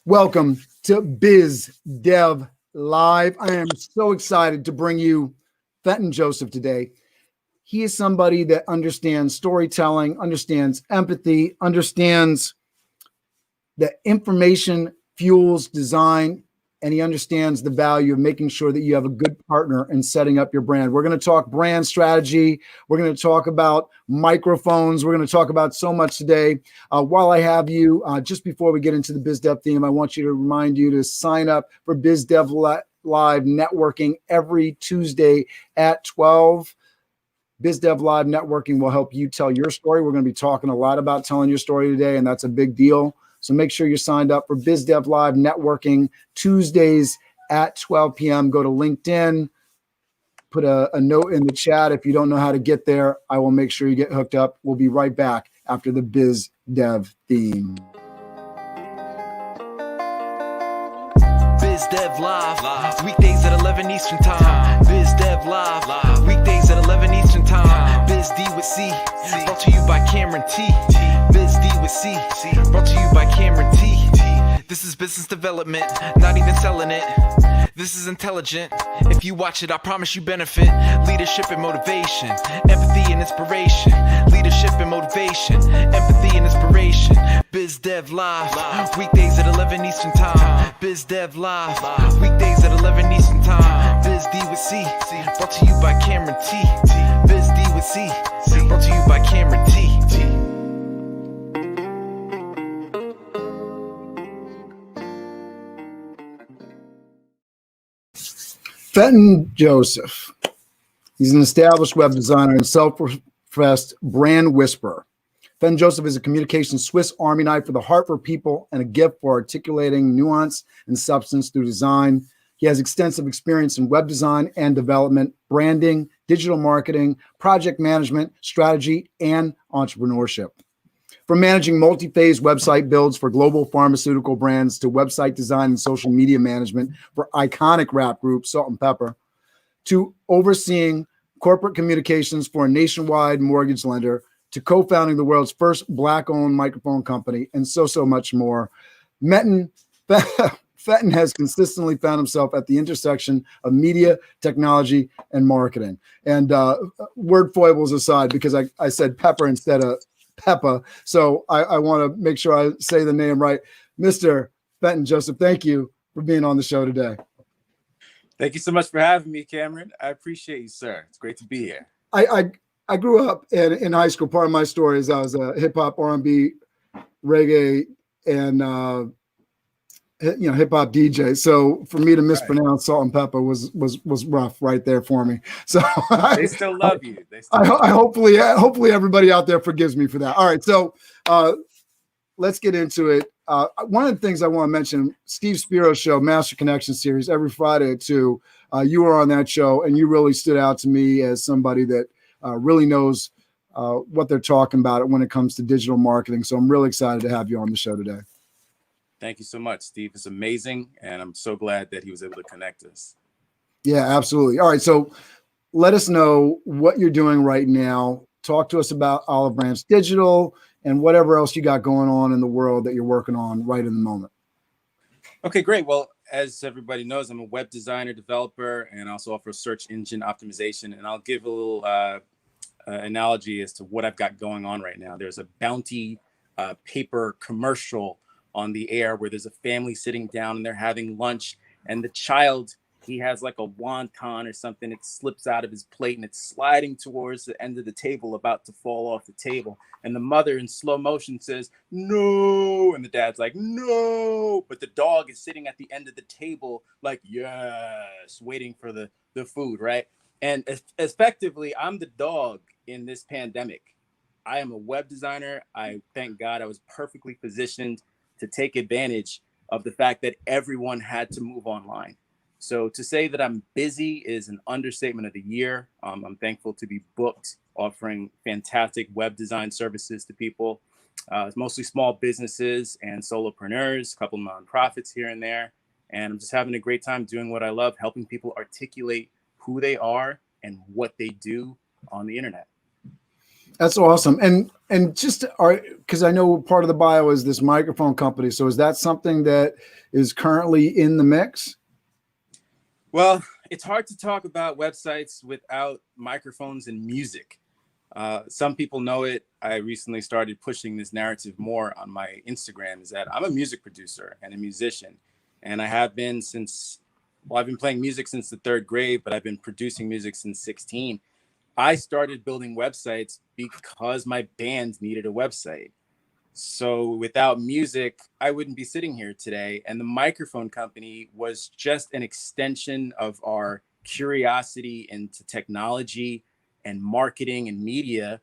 Welcome to Biz Dev Live. I am so excited to bring you Fenton Joseph today. He is somebody that understands storytelling, understands empathy, understands that information fuels design, and he understands the value of making sure that you have a good partner in setting up your brand. We're going to talk brand strategy. We're going to talk about microphones. We're going to talk about so much today. While I have you, just before we get into the Biz Dev theme, I want you to remind you to sign up for Biz Dev Live networking every Tuesday at 12. Biz Dev Live networking will help you tell your story. We're going to be talking a lot about telling your story today, and that's a big deal. So make sure you're signed up for Biz Dev Live networking Tuesdays at 12 p.m. Go to LinkedIn, put a note in the chat. If you don't know how to get there, I will make sure you get hooked up. We'll be right back after the Biz Dev theme. Biz Dev Live, weekdays at 11 Eastern Time. Biz Dev Live, weekdays at 11 Eastern Time. Biz D with C, brought to you by Cameron T. Biz D with C, brought to you by Cameron T. This is business development, not even selling it. This is intelligent. If you watch it, I promise you benefit. Leadership and motivation, empathy and inspiration. Leadership and motivation, empathy and inspiration. Biz Dev Live, weekdays at 11 Eastern Time. Biz Dev Live, weekdays at 11 Eastern Time. Biz D with C, brought to you by Cameron T. Biz D with C, brought to you by Cameron T. Fenton Joseph. He's an established web designer and self-professed brand whisperer. Fenton Joseph is a communications Swiss Army knife with a heart for people and a gift for articulating nuance and substance through design. He has extensive experience in web design and development, branding, digital marketing, project management, strategy, and entrepreneurship. From managing multi-phase website builds for global pharmaceutical brands to website design and social media management for iconic rap group Salt and Pepper, to overseeing corporate communications for a nationwide mortgage lender, to co-founding the world's first Black-owned microphone company, and so much more. Fenton has consistently found himself at the intersection of media, technology, and marketing. And word foibles aside, because I said pepper instead of Peppa. So I want to make sure I say the name right. Mr. Fenton Joseph, thank you for being on the show today. Thank you so much for having me, Cameron. I appreciate you, sir. It's great to be here. I grew up in high school. Part of my story is I was a hip hop, R&B, reggae, and hip hop DJ. So for me to mispronounce Salt and Pepper was rough right there for me. So they still love you. Hopefully everybody out there forgives me for that. All right, so let's get into it. One of the things I want to mention, Steve Spiro's show, Master Connection series, every Friday at 2. You were on that show, and you really stood out to me as somebody that really knows what they're talking about when it comes to digital marketing. So I'm really excited to have you on the show today. Thank you so much, Steve. It's amazing, and I'm so glad that he was able to connect us. Yeah, absolutely. All right, so let us know what you're doing right now. Talk to us about Olive Branch Digital and whatever else you got going on in the world that you're working on right in the moment. Okay, great. Well, as everybody knows, I'm a web designer, developer, and also offer search engine optimization. And I'll give a little analogy as to what I've got going on right now. There's a Bounty paper commercial on the air where there's a family sitting down and they're having lunch, and the child, he has like a wonton or something. It slips out of his plate and it's sliding towards the end of the table, about to fall off the table. And the mother in slow motion says, "No." And the dad's like, "No." But the dog is sitting at the end of the table, like, yes, waiting for the food, right? And effectively, I'm the dog in this pandemic. I am a web designer. I thank God I was perfectly positioned to take advantage of the fact that everyone had to move online. So to say that I'm busy is an understatement of the year. I'm thankful to be booked, offering fantastic web design services to people. It's mostly small businesses and solopreneurs, a couple of nonprofits here and there. And I'm just having a great time doing what I love, helping people articulate who they are and what they do on the internet. That's awesome. And just because I know part of the bio is this microphone company. So is that something that is currently in the mix? Well, it's hard to talk about websites without microphones and music. Some people know it. I recently started pushing this narrative more on my Instagram, is that I'm a music producer and a musician. And I have been since, well, I've been playing music since the third grade, but I've been producing music since 16. I started building websites because my band needed a website. So without music, I wouldn't be sitting here today. And the microphone company was just an extension of our curiosity into technology and marketing and media.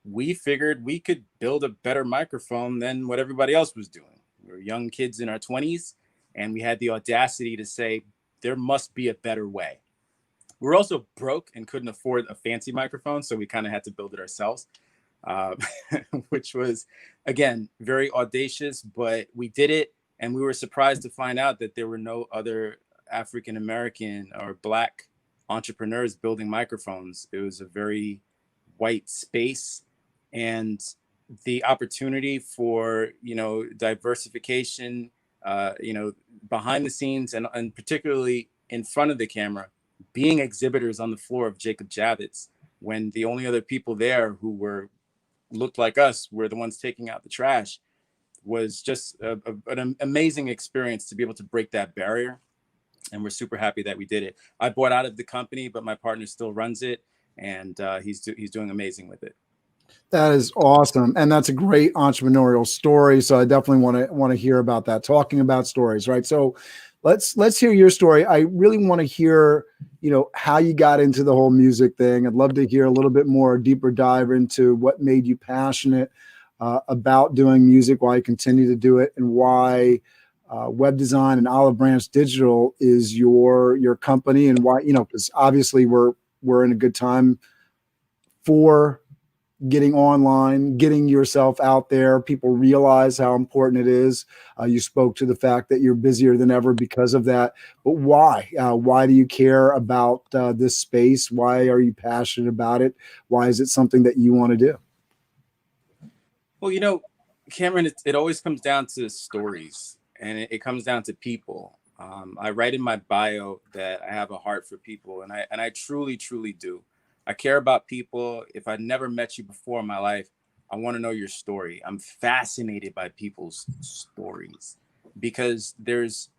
We figured we could build a better microphone than what everybody else was doing. We were young kids in our 20s, and we had the audacity to say, there must be a better way. We're also broke and couldn't afford a fancy microphone, so we kind of had to build it ourselves, uh, which was, again, very audacious, but we did it. And we were surprised to find out that there were no other African American or Black entrepreneurs building microphones. It was a very white space, and the opportunity for, diversification, behind the scenes, and particularly in front of the camera, being exhibitors on the floor of Jacob Javits, when the only other people there who looked like us were the ones taking out the trash, was just an amazing experience to be able to break that barrier. And we're super happy that we did it. I bought out of the company, but my partner still runs it, and he's doing amazing with it. That is awesome, and that's a great entrepreneurial story. So I definitely want to hear about that. Talking about stories, right? So let's hear your story. I really want to hear, how you got into the whole music thing. I'd love to hear a little bit more, deeper dive into what made you passionate about doing music, why you continue to do it, and why Web Design and Olive Branch Digital is your company, and why, because obviously we're in a good time for getting online, getting yourself out there. People realize how important it is. You spoke to the fact that you're busier than ever because of that. But why? Why do you care about this space? Why are you passionate about it? Why is it something that you want to do? Well, Cameron, it always comes down to stories, and it comes down to people. I write in my bio that I have a heart for people, and I truly, truly do. I care about people. If I'd never met you before in my life, I want to know your story. I'm fascinated by people's stories, because there's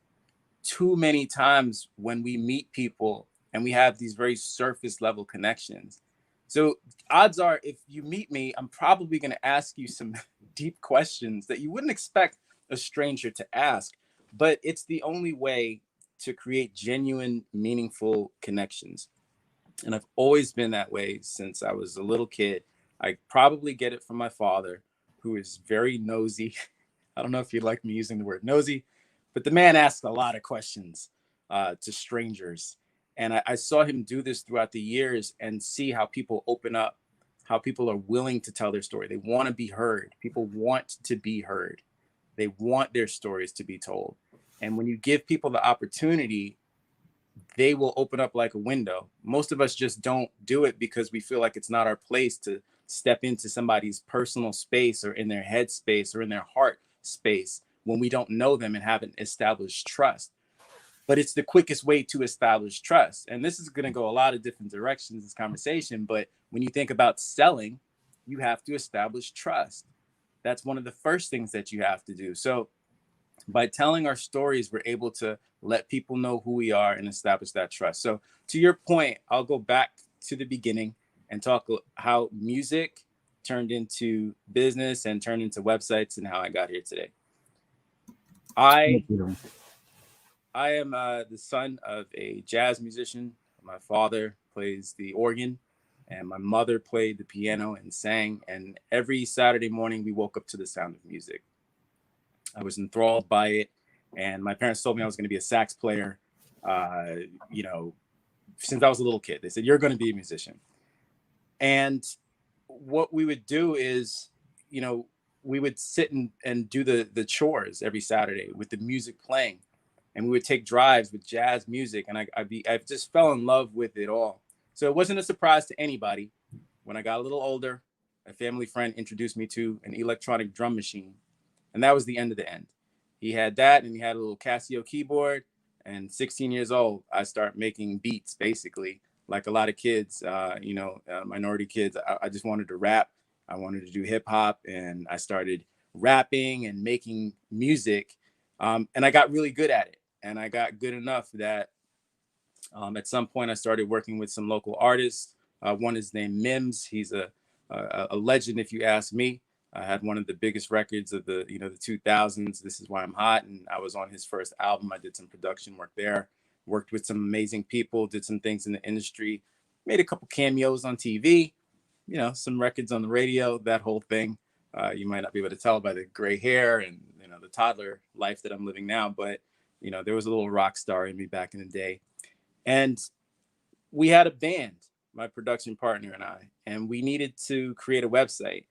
too many times when we meet people and we have these very surface level connections. So odds are, if you meet me, I'm probably going to ask you some deep questions that you wouldn't expect a stranger to ask. But it's the only way to create genuine, meaningful connections. And I've always been that way since I was a little kid. I probably get it from my father, who is very nosy. I don't know if you like me using the word nosy, but the man asks a lot of questions to strangers. And I saw him do this throughout the years and see how people open up, how people are willing to tell their story. They want to be heard. People want to be heard. They want their stories to be told. And when you give people the opportunity, they will open up like a window. Most of us just don't do it because we feel like it's not our place to step into somebody's personal space, or in their head space, or in their heart space, when we don't know them and haven't established trust. But it's the quickest way to establish trust. And this is going to go a lot of different directions, this conversation. But when you think about selling, you have to establish trust. That's one of the first things that you have to do. So by telling our stories, we're able to let people know who we are and establish that trust. So to your point, I'll go back to the beginning and talk how music turned into business and turned into websites, and how I got here today. I am the son of a jazz musician. My father plays the organ, and my mother played the piano and sang. And every Saturday morning, we woke up to the sound of music. I was enthralled by it, and my parents told me I was going to be a sax player. Since I was a little kid, they said, "You're going to be a musician." And what we would do is, we would sit and do the chores every Saturday with the music playing, and we would take drives with jazz music, and I just fell in love with it all. So it wasn't a surprise to anybody when I got a little older. a family friend introduced me to an electronic drum machine, and that was the end of the end. He had that, and he had a little Casio keyboard. And 16 years old, I start making beats, basically, like a lot of kids, minority kids. I just wanted to rap. I wanted to do hip hop, and I started rapping and making music. And I got really good at it. And I got good enough that at some point I started working with some local artists. One is named Mims. He's a legend, if you ask me. I had one of the biggest records of the 2000s. This Is Why I'm Hot, and I was on his first album. I did some production work there, worked with some amazing people, did some things in the industry, made a couple cameos on TV, some records on the radio, that whole thing. You might not be able to tell by the gray hair and the toddler life that I'm living now, but there was a little rock star in me back in the day. And we had a band, my production partner and I, and we needed to create a website.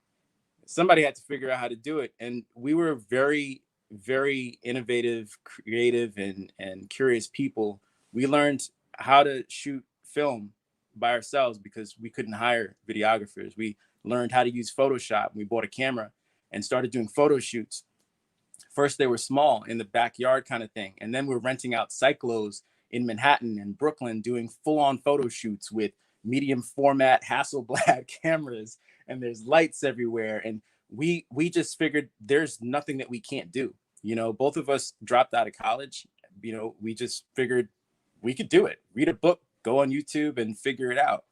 Somebody had to figure out how to do it. And we were very, very innovative, creative, and curious people. We learned how to shoot film by ourselves because we couldn't hire videographers. We learned how to use Photoshop. We bought a camera and started doing photo shoots. First, they were small in the backyard kind of thing. And then we're renting out cyclos in Manhattan and Brooklyn, doing full-on photo shoots with medium format Hasselblad cameras, and there's lights everywhere. And we just figured there's nothing that we can't do. Both of us dropped out of college. We just figured we could do it. Read a book, go on YouTube and figure it out.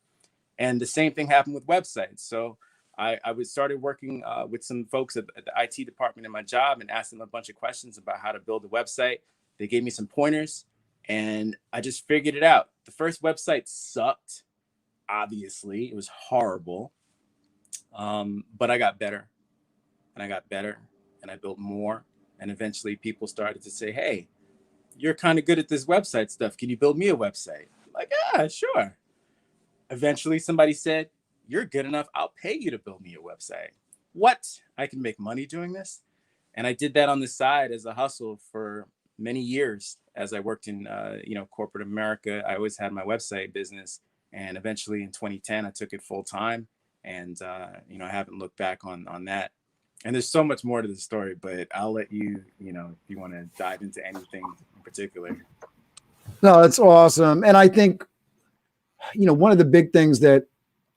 And the same thing happened with websites. So I started working with some folks at the IT department in my job and asked them a bunch of questions about how to build a website. They gave me some pointers and I just figured it out. The first website sucked. Obviously, it was horrible. But I got better and I got better and I built more. And eventually people started to say, hey, you're kind of good at this website stuff. Can you build me a website? I'm like, yeah, sure. Eventually somebody said, you're good enough. I'll pay you to build me a website. What? I can make money doing this? And I did that on the side as a hustle for many years as I worked in, corporate America. I always had my website business. And eventually in 2010, I took it full time. And, I haven't looked back on that. And there's so much more to the story, but I'll let you, if you want to dive into anything in particular. No, that's awesome. And I think, one of the big things that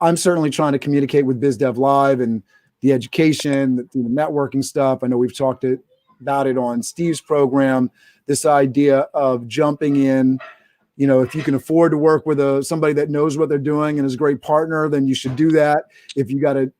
I'm certainly trying to communicate with BizDev Live and the education, the networking stuff. I know we've talked about it on Steve's program, this idea of jumping in. If you can afford to work with somebody that knows what they're doing and is a great partner, then you should do that. If you got a,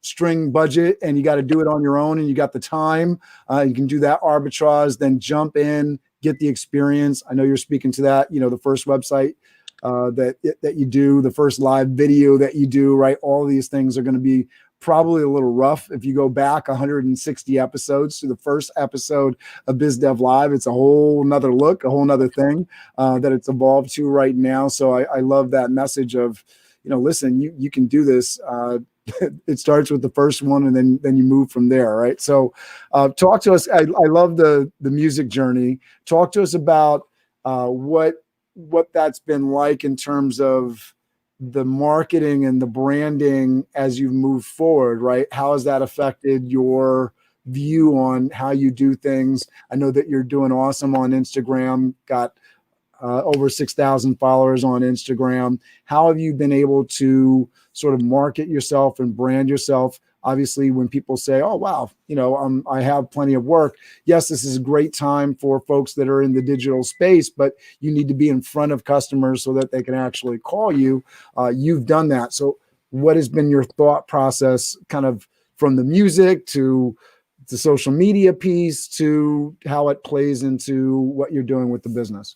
string budget and you got to do it on your own and you got the time, you can do that arbitrage, then jump in, get the experience. I know you're speaking to that, the first website that you do, the first live video that you do, right? All these things are going to be probably a little rough. If you go back 160 episodes to the first episode of BizDev Live, it's a whole nother look, a whole nother thing that it's evolved to right now. So I love that message of, listen, you can do this. It starts with the first one and then you move from there. Right. So talk to us. I love the music journey. Talk to us about what that's been like in terms of the marketing and the branding as you move forward, right? How has that affected your view on how you do things? I know that you're doing awesome on Instagram, got over 6,000 followers on Instagram. How have you been able to sort of market yourself and brand yourself? Obviously, when people say, oh, wow, I have plenty of work. Yes, this is a great time for folks that are in the digital space, but you need to be in front of customers so that they can actually call you. You've done that. So what has been your thought process kind of from the music to the social media piece to how it plays into what you're doing with the business?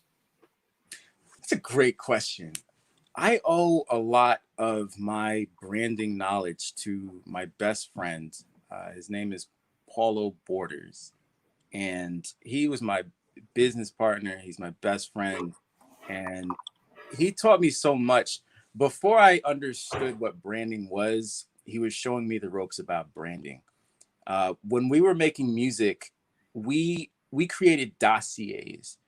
That's a great question. I owe a lot of my branding knowledge to my best friend. His name is Paulo Borders, and he was my business partner. He's my best friend, and he taught me so much. Before I understood what branding was, he was showing me the ropes about branding. When we were making music, we created dossiers,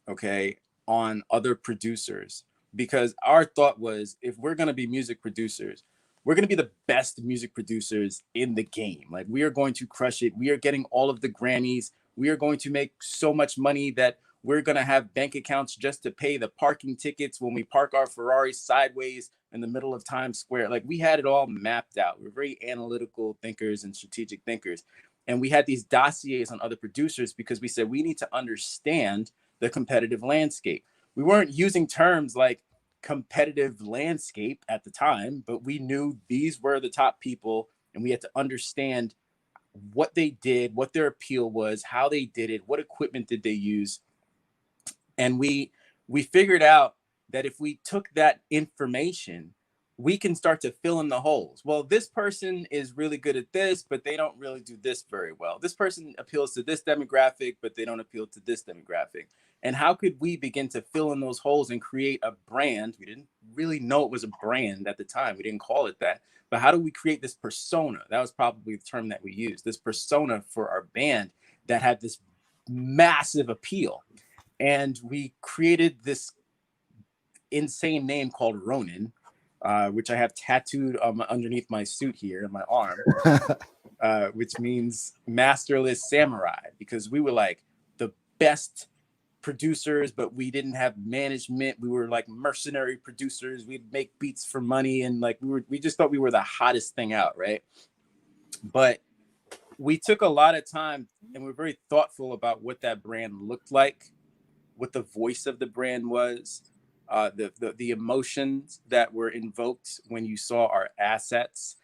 okay, on other producers. Because our thought was, if we're going to be music producers, we're going to be the best music producers in the game. Like, we are going to crush it. We are getting all of the Grammys. We are going to make so much money that we're going to have bank accounts just to pay the parking tickets when we park our Ferrari sideways in the middle of Times Square. Like, we had it all mapped out. We're very analytical thinkers and strategic thinkers. And we had these dossiers on other producers because we said we need to understand the competitive landscape. We weren't using terms like competitive landscape at the time, but we knew these were the top people, and we had to understand what they did, what their appeal was, how they did it, what equipment did they use. And we figured out that if we took that information, we can start to fill in the holes. Well, this person is really good at this, but they don't really do this very well. This person appeals to this demographic, but they don't appeal to this demographic. And how could we begin to fill in those holes and create a brand? We didn't really know it was a brand at the time. We didn't call it that. But how do we create this persona? That was probably the term that we used, this persona for our band that had this massive appeal. And we created this insane name called Ronin, which I have tattooed underneath my suit here in my arm, which means masterless samurai, because we were like the best producers, but we didn't have management. We were like mercenary producers. We'd make beats for money, and like we just thought we were the hottest thing out, right? But we took a lot of time, and we're very thoughtful about what that brand looked like, what the voice of the brand was, the emotions that were invoked when you saw our assets.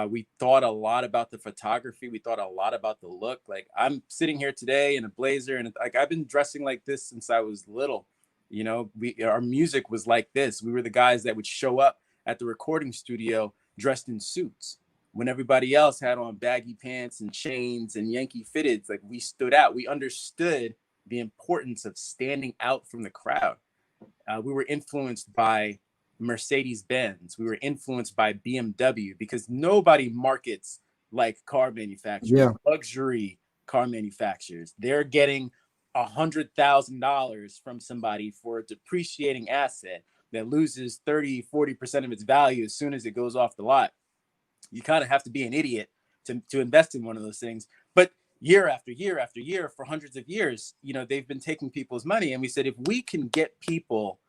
We thought a lot about the photography. We thought a lot about the look. Like, I'm sitting here today in a blazer, and like, I've been dressing like this since I was little. You know, our music was like this. We were the guys that would show up at the recording studio dressed in suits when everybody else had on baggy pants and chains and Yankee fitteds. Like, we stood out. We understood the importance of standing out from the crowd. We were influenced by Mercedes-Benz. We were influenced by BMW, because nobody markets like car manufacturers, luxury car manufacturers. They're getting $100,000 from somebody for a depreciating asset that loses 30-40% of its value as soon as it goes off the lot. You kind of have to be an idiot to invest in one of those things. But year after year after year, for hundreds of years, you know, they've been taking people's money. And we said, if we can get people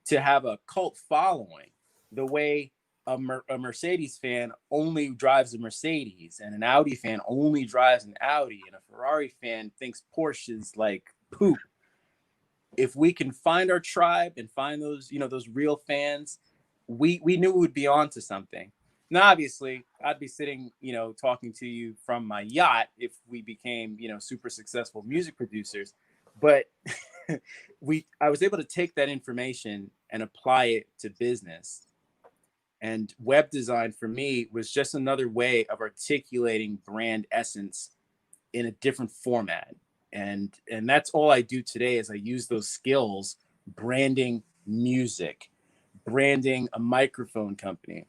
to have a cult following the way a Mercedes fan only drives a Mercedes, and an Audi fan only drives an Audi, and a Ferrari fan thinks Porsche is like poop. If we can find our tribe and find those, you know, those real fans, we knew we would be onto something. Now, obviously, I'd be sitting, you know, talking to you from my yacht if we became, you know, super successful music producers. But I was able to take that information and apply it to business. And web design for me was just another way of articulating brand essence in a different format. And that's all I do today, is I use those skills, branding music, branding a microphone company,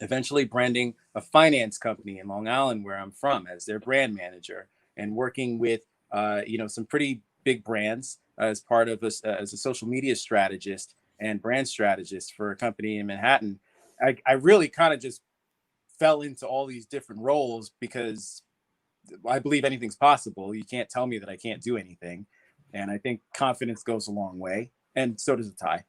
eventually branding a finance company in Long Island, where I'm from, as their brand manager, and working with, you know, some pretty big brands as part of as a social media strategist and brand strategist for a company in Manhattan. I really kind of just fell into all these different roles because I believe anything's possible. You can't tell me that I can't do anything. And I think confidence goes a long way. And so does a tie.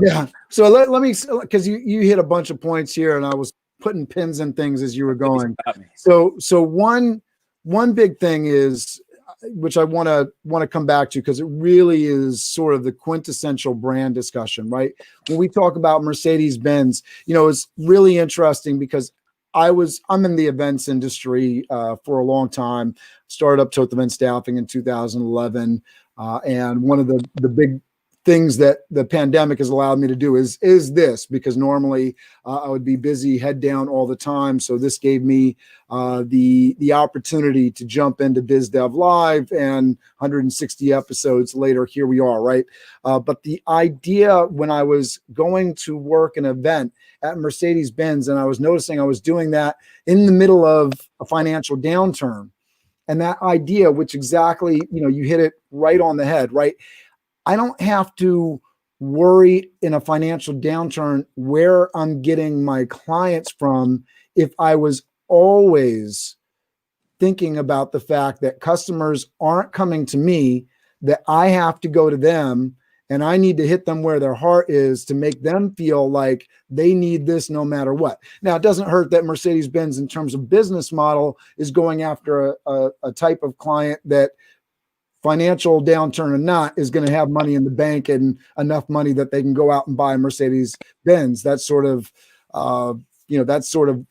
Yeah. So let me, because you hit a bunch of points here, and I was putting pins and things as you were going. So one big thing is, which I want to come back to, because it really is sort of the quintessential brand discussion, right? When we talk about Mercedes-Benz, you know, it's really interesting because I'm in the events industry for a long time. Started up Toth Event Staffing in 2011, and one of the big things that the pandemic has allowed me to do is this, because normally I would be busy head down all the time. So this gave me the opportunity to jump into Biz Dev Live, and 160 episodes later, here we are, right? But the idea, when I was going to work an event at Mercedes-Benz, and I was noticing I was doing that in the middle of a financial downturn, and that idea, which exactly, you know, you hit it right on the head, right? I don't have to worry in a financial downturn where I'm getting my clients from if I was always thinking about the fact that customers aren't coming to me, that I have to go to them and I need to hit them where their heart is to make them feel like they need this no matter what. Now, it doesn't hurt that Mercedes-Benz, in terms of business model, is going after a type of client that, financial downturn or not, is going to have money in the bank and enough money that they can go out and buy a Mercedes-Benz. That's sort of, that's sort of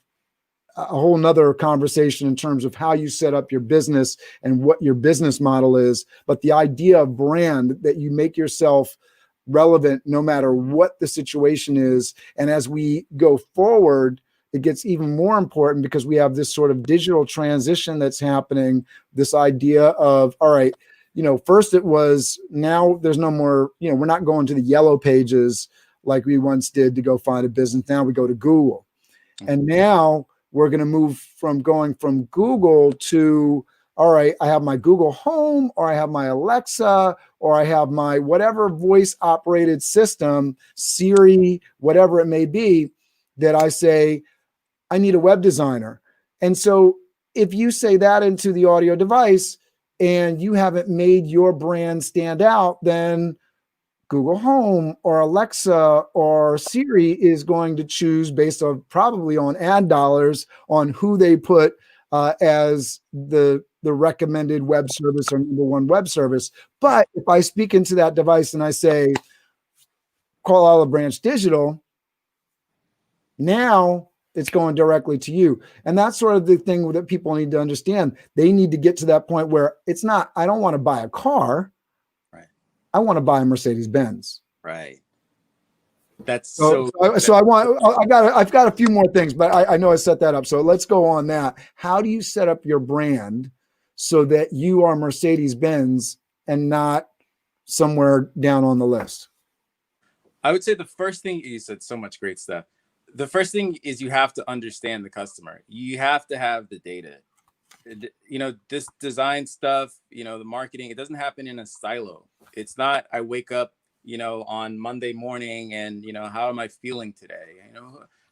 a whole nother conversation in terms of how you set up your business and what your business model is. But the idea of brand, that you make yourself relevant no matter what the situation is. And as we go forward, it gets even more important because we have this sort of digital transition that's happening. This idea of, all right, first it was, now there's no more, we're not going to the yellow pages like we once did to go find a business. Now we go to Google. And now we're going to move from going from Google to, all right, I have my Google Home, or I have my Alexa, or I have my whatever voice operated system, Siri, whatever it may be, that I say, I need a web designer. And so if you say that into the audio device and you haven't made your brand stand out, then Google Home or Alexa or Siri is going to choose, based on probably on ad dollars, on who they put as the recommended web service or number one web service. But if I speak into that device and I say, call Olive Branch Digital, now it's going directly to you. And that's sort of the thing that people need to understand. They need to get to that point where it's not, I don't want to buy a car. Right. I want to buy a Mercedes-Benz. Right. That's so I've got a few more things, but I know I set that up. So let's go on that. How do you set up your brand so that you are Mercedes-Benz and not somewhere down on the list? I would say the first thing, you said so much great stuff. The first thing is you have to understand the customer. You have to have the data. This design stuff, the marketing, it doesn't happen in a silo. It's not, I wake up, on Monday morning and, how am I feeling today?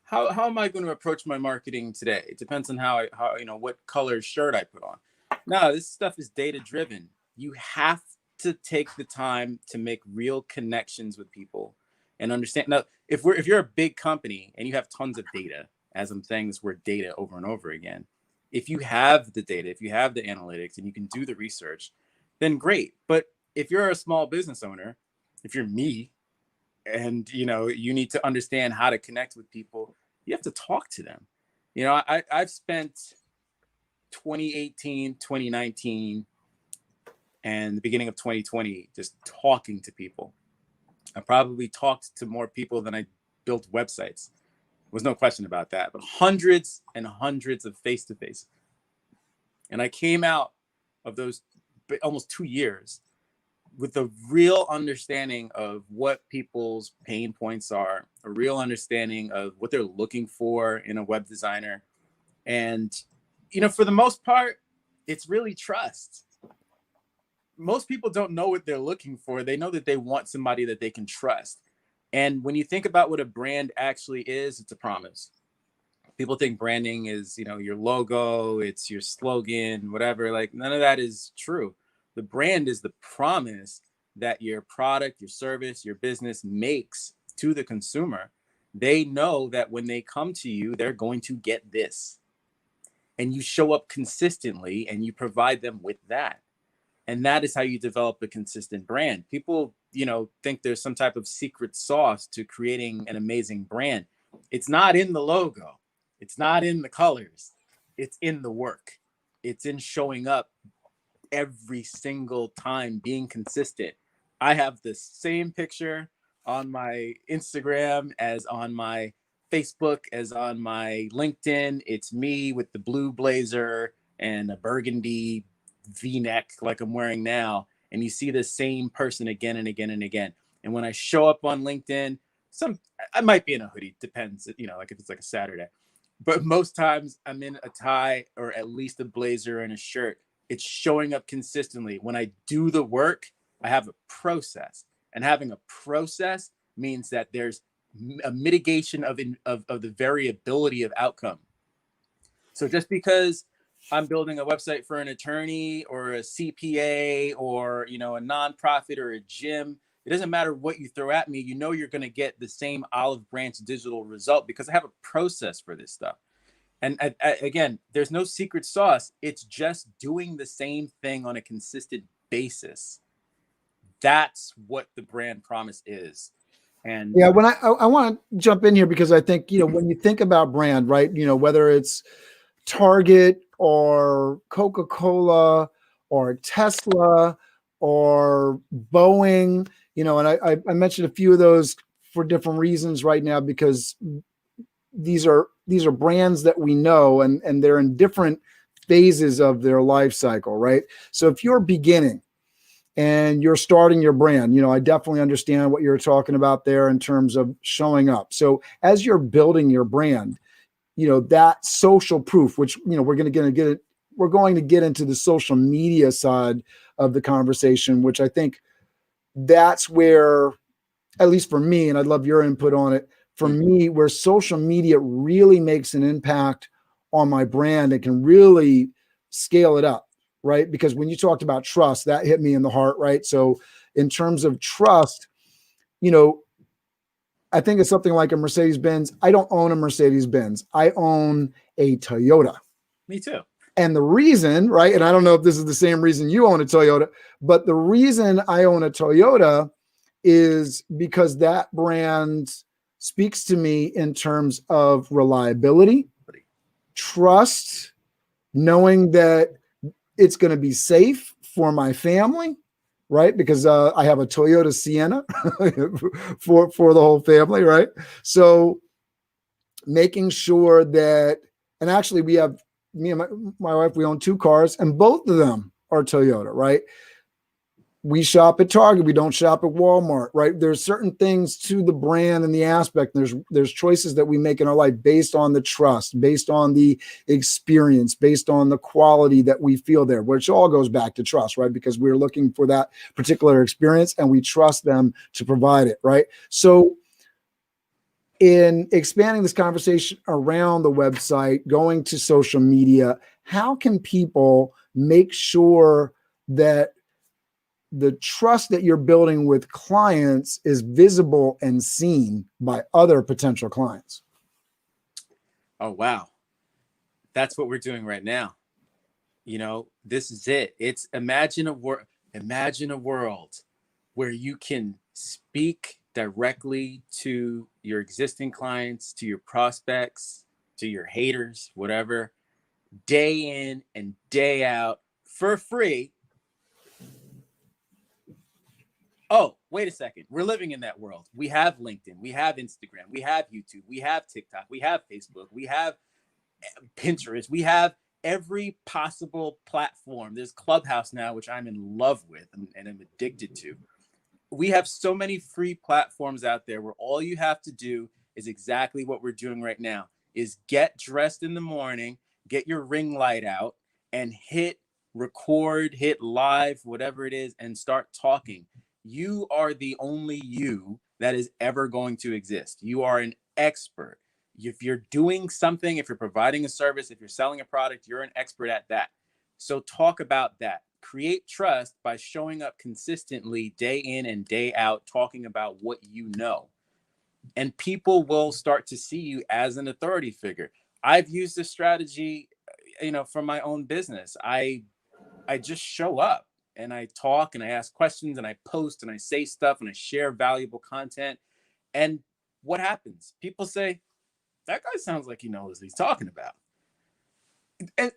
How am I going to approach my marketing today? It depends on how what color shirt I put on. No, this stuff is data driven. You have to take the time to make real connections with people and understand. Now, if you're a big company and you have tons of data, as I'm saying this word data over and over again, if you have the data, if you have the analytics and you can do the research, then great. But if you're a small business owner, if you're me, and you need to understand how to connect with people, you have to talk to them. I've spent 2018, 2019, and the beginning of 2020 just talking to people. I probably talked to more people than I built websites. There was no question about that, but hundreds and hundreds of face-to-face. And I came out of those almost 2 years with a real understanding of what people's pain points are, a real understanding of what they're looking for in a web designer. And, for the most part, it's really trust. Most people don't know what they're looking for. They know that they want somebody that they can trust. And when you think about what a brand actually is, it's a promise. People think branding is, your logo, it's your slogan, whatever. Like, none of that is true. The brand is the promise that your product, your service, your business makes to the consumer. They know that when they come to you, they're going to get this. And you show up consistently and you provide them with that. And that is how you develop a consistent brand. People, think there's some type of secret sauce to creating an amazing brand. It's not in the logo. It's not in the colors. It's in the work. It's in showing up every single time, being consistent. I have the same picture on my Instagram as on my Facebook, as on my LinkedIn. It's me with the blue blazer and a burgundy V-neck like I'm wearing now. And you see the same person again and again and again. And when I show up on LinkedIn, I might be in a hoodie, depends, like if it's like a Saturday. But most times I'm in a tie or at least a blazer and a shirt. It's showing up consistently. When I do the work, I have a process. And having a process means that there's a mitigation of the variability of outcome. So just because I'm building a website for an attorney or a CPA or, you know, a nonprofit or a gym, it doesn't matter what you throw at me. You know, you're going to get the same olive branch digital result because I have a process for this stuff. And again, there's no secret sauce. It's just doing the same thing on a consistent basis. That's what the brand promise is. And yeah, when I want to jump in here because I think, you know, when you think about brand, right, you know, whether it's Target or Coca-Cola or Tesla or Boeing, you know, and I mentioned a few of those for different reasons right now because these are brands that we know and they're in different phases of their life cycle, right? So if you're beginning and you're starting your brand, you know, I definitely understand what you're talking about there in terms of showing up. So as you're building your brand, you know, that social proof, which, you know, we're going to get into the social media side of the conversation, which I think that's where, at least for me, and I'd love your input on it, for me, where social media really makes an impact on my brand, it can really scale it up, right? Because when you talked about trust, that hit me in the heart, right? So in terms of trust, you know, I think it's something like a Mercedes-Benz. I don't own a Mercedes-Benz. I own a Toyota. me too. And the reason, right, and I don't know if this is the same reason you own a Toyota, but the reason I own a Toyota is because that brand speaks to me in terms of reliability, trust, knowing that it's going to be safe for my family, right? Because I have a Toyota Sienna for the whole family, right? So making sure that, and actually we have, me and my wife, we own 2 cars and both of them are Toyota, right? We shop at Target. We don't shop at Walmart, right? There's certain things to the brand and the aspect. There's choices that we make in our life based on the trust, based on the experience, based on the quality that we feel there, which all goes back to trust, right? Because we're looking for that particular experience and we trust them to provide it, right? So in expanding this conversation around the website, going to social media, how can people make sure that the trust that you're building with clients is visible and seen by other potential clients? Oh, wow. That's what we're doing right now. You know, this is it. It's imagine a world where you can speak directly to your existing clients, to your prospects, to your haters, whatever, day in and day out for free. Oh, wait a second. We're living in that world. We have LinkedIn, we have Instagram, we have YouTube, we have TikTok, we have Facebook, we have Pinterest, we have every possible platform. There's Clubhouse now, which I'm in love with and I'm addicted to. We have so many free platforms out there where all you have to do is exactly what we're doing right now, is get dressed in the morning, get your ring light out and hit record, hit live, whatever it is, and start talking. You are the only you that is ever going to exist. You are an expert. If you're doing something, if you're providing a service, if you're selling a product, you're an expert at that. So talk about that. Create trust by showing up consistently day in and day out, talking about what you know. And people will start to see you as an authority figure. I've used this strategy, you know, for my own business. I just show up and I talk and I ask questions and I post and I say stuff and I share valuable content. And what happens? People say, that guy sounds like he knows what he's talking about.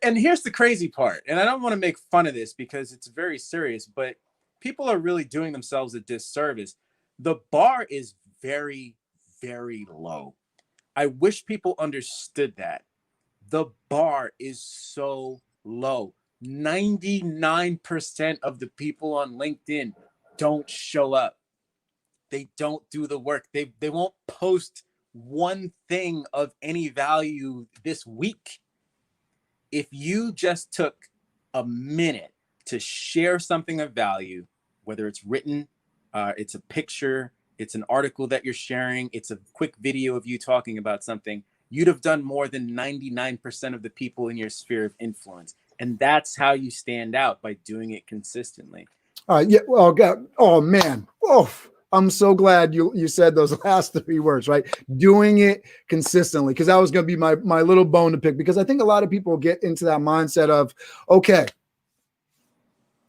And here's the crazy part. And I don't want to make fun of this because it's very serious, but people are really doing themselves a disservice. The bar is very, very low. I wish people understood that. The bar is so low. 99% of the people on LinkedIn don't show up. They don't do the work. They won't post one thing of any value this week. If you just took a minute to share something of value, whether it's written, It's a picture. It's an article that you're sharing. It's a quick video of you talking about something. You'd have done more than 99% of the people in your sphere of influence. And that's how you stand out, by doing it consistently. Yeah. Well, God, oh man. Oh, I'm so glad you said those last three words, right? Doing it consistently, because that was going to be my little bone to pick, because I think a lot of people get into that mindset of, okay,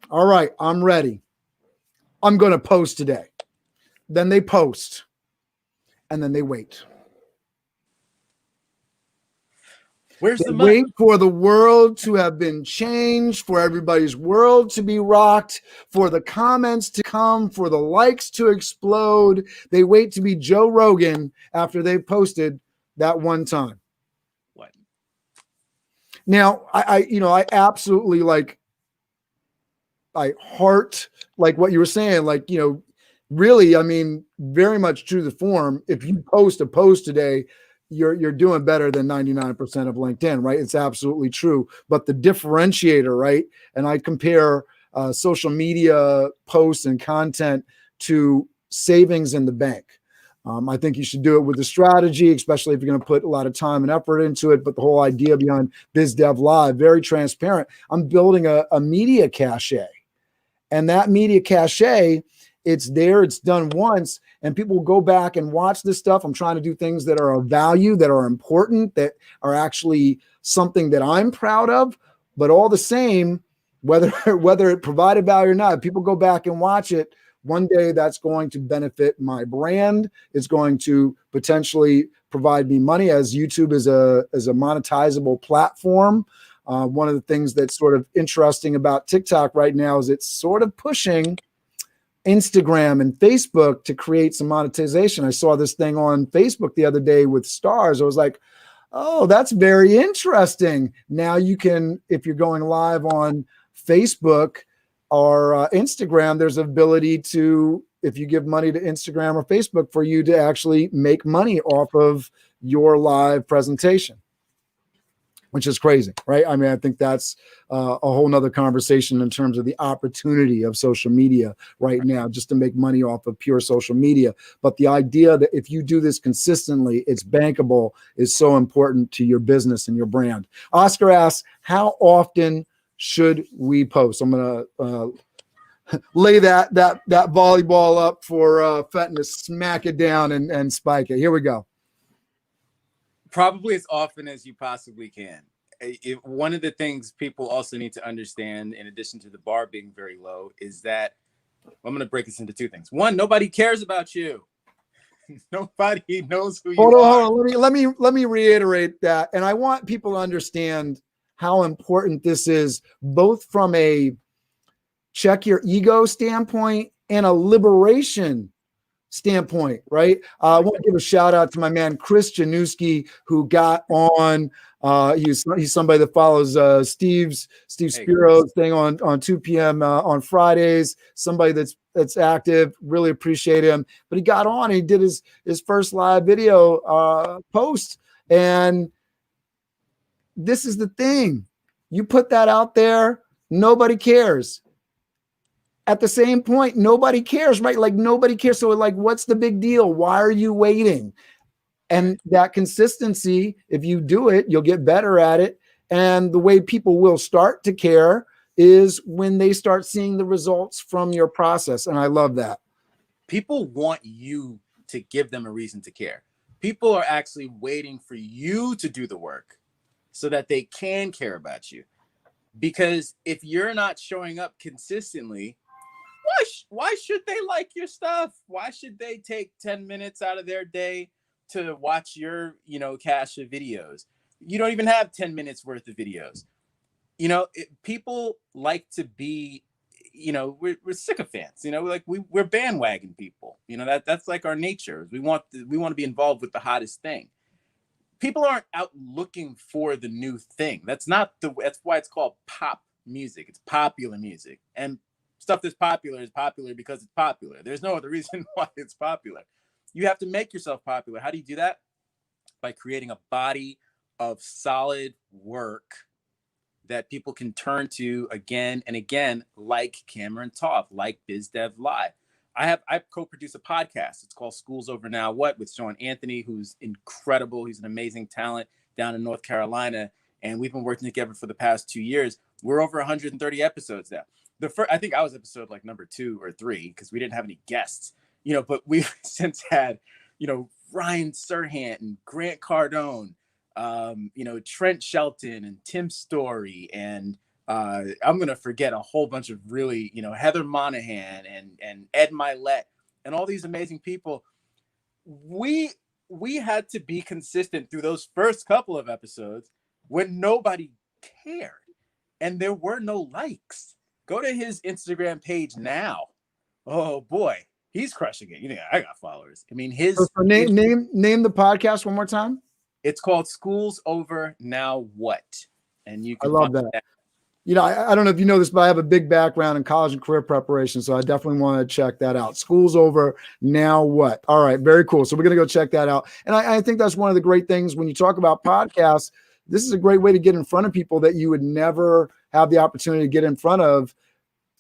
all right, I'm ready. I'm going to post today. Then they post and then they wait. Where's the Wait money? for the world to have been changed, for everybody's world to be rocked, for the comments to come, for the likes to explode. They wait to be Joe Rogan after they've posted that one time. What? Now, I absolutely I heart like what you were saying, really, I mean, very much true to the form. If you post a post today, you're doing better than 99% of LinkedIn, right? It's absolutely true. But the differentiator, right? And I compare social media posts and content to savings in the bank. I think you should do it with a strategy, especially if you're going to put a lot of time and effort into it. But the whole idea behind BizDev Live, very transparent. I'm building a media cache. And that media cache, it's there, it's done once, and people will go back and watch this stuff. I'm trying to do things that are of value, that are important, that are actually something that I'm proud of. But all the same, whether it provided value or not, people go back and watch it. One day that's going to benefit my brand. It's going to potentially provide me money, as YouTube is a monetizable platform. One of the things that's sort of interesting about TikTok right now is it's sort of pushing Instagram and Facebook to create some monetization. I saw this thing on Facebook the other day with stars. I was like, oh, that's very interesting. Now you can, if you're going live on Facebook or Instagram, there's an ability to, if you give money to Instagram or Facebook, for you to actually make money off of your live presentation, which is crazy, right? I mean, I think that's a whole nother conversation in terms of the opportunity of social media right now, just to make money off of pure social media. But the idea that if you do this consistently, it's bankable, is so important to your business and your brand. Oscar asks, how often should we post? I'm going to lay that volleyball up for Fenton to smack it down and spike it. Here we go. Probably as often as you possibly can. One of the things people also need to understand, in addition to the bar being very low, is that I'm going to break this into two things. One, nobody cares about you. Nobody knows who you are. Hold on. Let me reiterate that. And I want people to understand how important this is, both from a check your ego standpoint and a liberation standpoint, right? I want to give a shout out to my man Chris Januski, who got on. He's somebody that follows Steve Spiro's thing on 2 p.m. On Fridays. Somebody that's active. Really appreciate him. But he got on. He did his first live video post, and this is the thing: you put that out there, nobody cares. At the same point, nobody cares, right? Like, nobody cares. So like, what's the big deal? Why are you waiting? And that consistency, if you do it, you'll get better at it. And the way people will start to care is when they start seeing the results from your process. And I love that. People want you to give them a reason to care. People are actually waiting for you to do the work so that they can care about you. Because if you're not showing up consistently, why should they like your stuff? Why should they take 10 minutes out of their day to watch your, cache of videos? You don't even have 10 minutes worth of videos. People like to be, we're sycophants, we're bandwagon people. That's like our nature. We want to be involved with the hottest thing. People aren't out looking for the new thing. That's why it's called pop music. It's popular music. And stuff that's popular is popular because it's popular. There's no other reason why it's popular. You have to make yourself popular. How do you do that? By creating a body of solid work that people can turn to again and again, like Cameron Toth, like BizDev Live. I co-produce a podcast. It's called Schools Over Now What with Sean Anthony, who's incredible. He's an amazing talent down in North Carolina, and we've been working together for the past 2 years. We're over 130 episodes now. I think I was episode like number 2 or 3 because we didn't have any guests, but we've since had, Ryan Serhant and Grant Cardone, Trent Shelton and Tim Story, and I'm going to forget a whole bunch of really, Heather Monahan and Ed Milet and all these amazing people. We had to be consistent through those first couple of episodes when nobody cared and there were no likes. Go to his Instagram page now. Oh boy, he's crushing it. I got followers. I mean, name the podcast one more time. It's called Schools Over Now What, and you can. I love that. I don't know if you know this, but I have a big background in college and career preparation, so I definitely want to check that out. School's over, now what? All right, very cool. So we're going to go check that out. And I think that's one of the great things when you talk about podcasts. This is a great way to get in front of people that you would never have the opportunity to get in front of.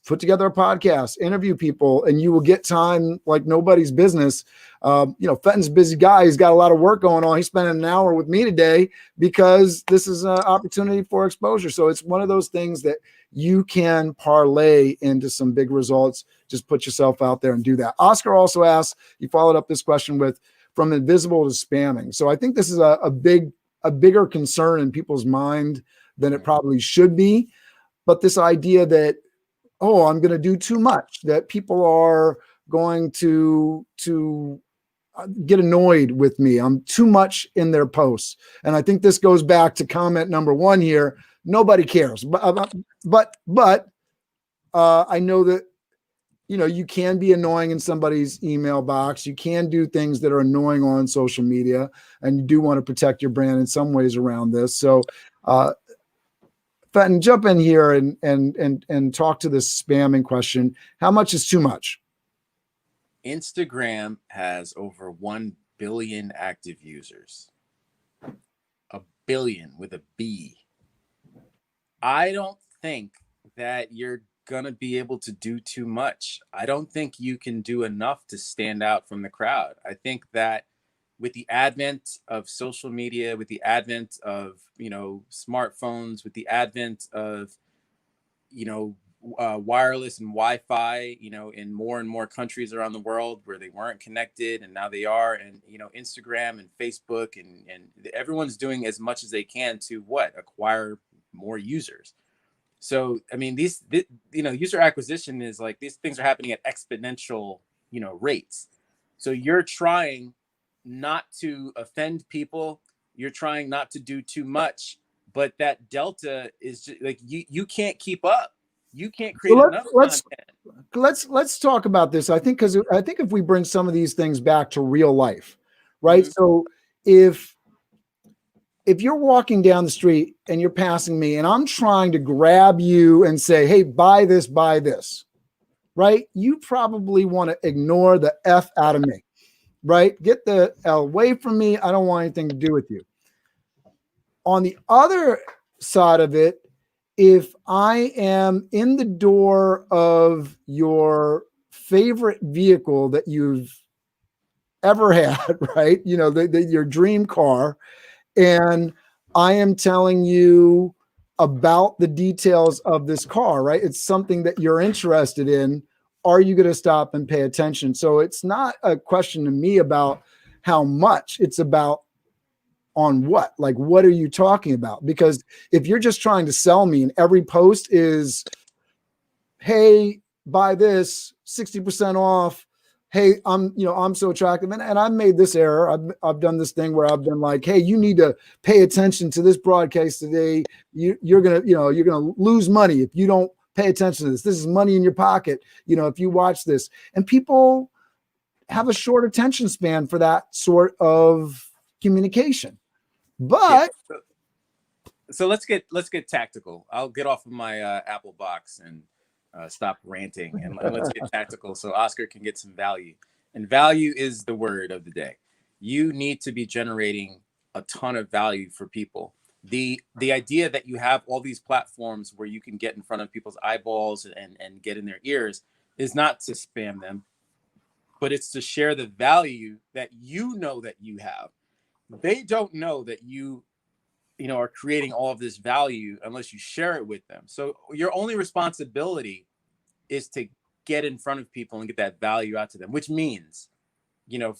Put together a podcast, interview people, and you will get time like nobody's business. Fenton's a busy guy. He's got a lot of work going on. He's spending an hour with me today because this is an opportunity for exposure. So it's one of those things that you can parlay into some big results. Just put yourself out there and do that. Oscar also asked, he followed up this question with, from invisible to spamming. So I think this is a bigger concern in people's mind than it probably should be. But this idea that, I'm going to do too much, that people are going to get annoyed with me. I'm too much in their posts. And I think this goes back to comment number 1 here. Nobody cares. But I know that, you can be annoying in somebody's email box. You can do things that are annoying on social media, and you do want to protect your brand in some ways around this. So, Fenton, jump in here and talk to this spamming question. How much is too much? Instagram has over 1 billion active users. A billion with a B. I don't think that you're going to be able to do too much. I don't think you can do enough to stand out from the crowd. I think that with the advent of social media, with the advent of, smartphones, with the advent of, wireless and Wi-Fi, in more and more countries around the world where they weren't connected and now they are, and, Instagram and Facebook and everyone's doing as much as they can to acquire more users. So, I mean, user acquisition is like, these things are happening at exponential, rates. So you're trying not to offend people. You're trying not to do too much, but that delta is just like, you can't keep up. You can't create enough content. Let's talk about this. I think if we bring some of these things back to real life, right? Mm-hmm. So if you're walking down the street and you're passing me and I'm trying to grab you and say, hey, buy this, right? You probably want to ignore the F out of me, right? Get the L away from me. I don't want anything to do with you. On the other side of it, if I am in the door of your favorite vehicle that you've ever had, right? Your dream car, and I am telling you about the details of this car, right? It's something that you're interested in. Are you going to stop and pay attention? So it's not a question to me about how much, it's about on what, like, what are you talking about? Because if you're just trying to sell me and every post is, hey, buy this 60% off. Hey, I'm so attractive. And I've made this error. I've done this thing where I've been like, hey, you need to pay attention to this broadcast today. You're going to lose money if you don't pay attention to this. This is money in your pocket. If you watch this, and people have a short attention span for that sort of communication. But so let's get tactical. I'll get off of my Apple box and stop ranting, and let's get tactical so Oscar can get some value. And value is the word of the day. You need to be generating a ton of value for people. The idea that you have all these platforms where you can get in front of people's eyeballs and get in their ears is not to spam them. but it's to share the value that you know that you have. They don't know that you are creating all of this value unless you share it with them. So your only responsibility is to get in front of people and get that value out to them, which means,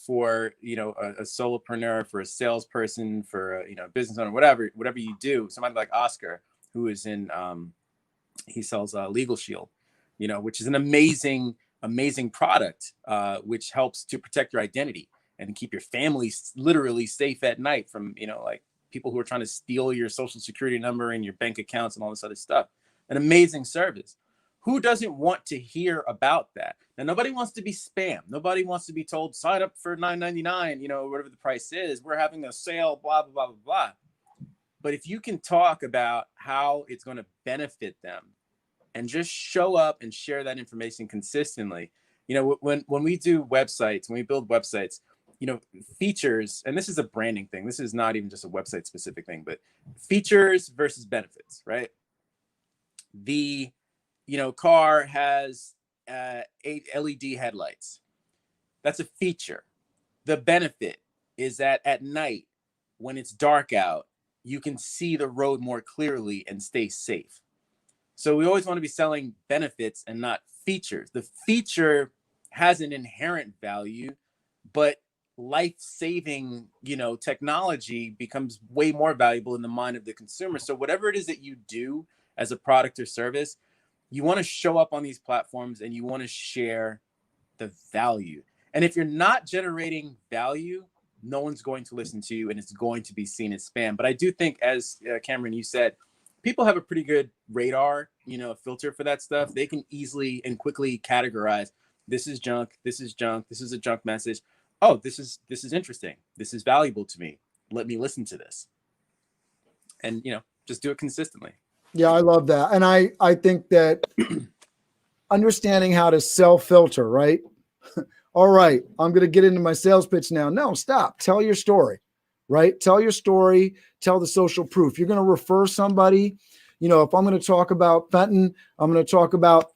for, a solopreneur, for a salesperson, for a, business owner, whatever you do, somebody like Oscar, who is he sells Legal Shield, which is an amazing product, which helps to protect your identity and keep your family literally safe at night from, like people who are trying to steal your social security number and your bank accounts and all this other stuff. An amazing service. Who doesn't want to hear about that? Now, nobody wants to be spammed. Nobody wants to be told, sign up for $9.99, whatever the price is. We're having a sale, blah, blah, blah, blah, blah. But if you can talk about how it's going to benefit them and just show up and share that information consistently, when we do websites, when we build websites, features, and this is a branding thing. This is not even just a website specific thing, but features versus benefits, right? The, car has 8 LED headlights. That's a feature. The benefit is that at night, when it's dark out, you can see the road more clearly and stay safe. So we always want to be selling benefits and not features. The feature has an inherent value, but life-saving, technology becomes way more valuable in the mind of the consumer. So whatever it is that you do as a product or service, you want to show up on these platforms and you want to share the value. And if you're not generating value, no one's going to listen to you and it's going to be seen as spam. But I do think, as Cameron, you said, people have a pretty good radar, filter for that stuff. They can easily and quickly categorize, this is junk, this is junk, this is a junk message. Oh, this is interesting. This is valuable to me. Let me listen to this. And, just do it consistently. Yeah, I love that. And I think that understanding how to self-filter, right? All right, I'm going to get into my sales pitch now. No, stop. Tell your story, right? Tell your story. Tell the social proof. You're going to refer somebody. If I'm going to talk about Fenton, I'm going to talk about,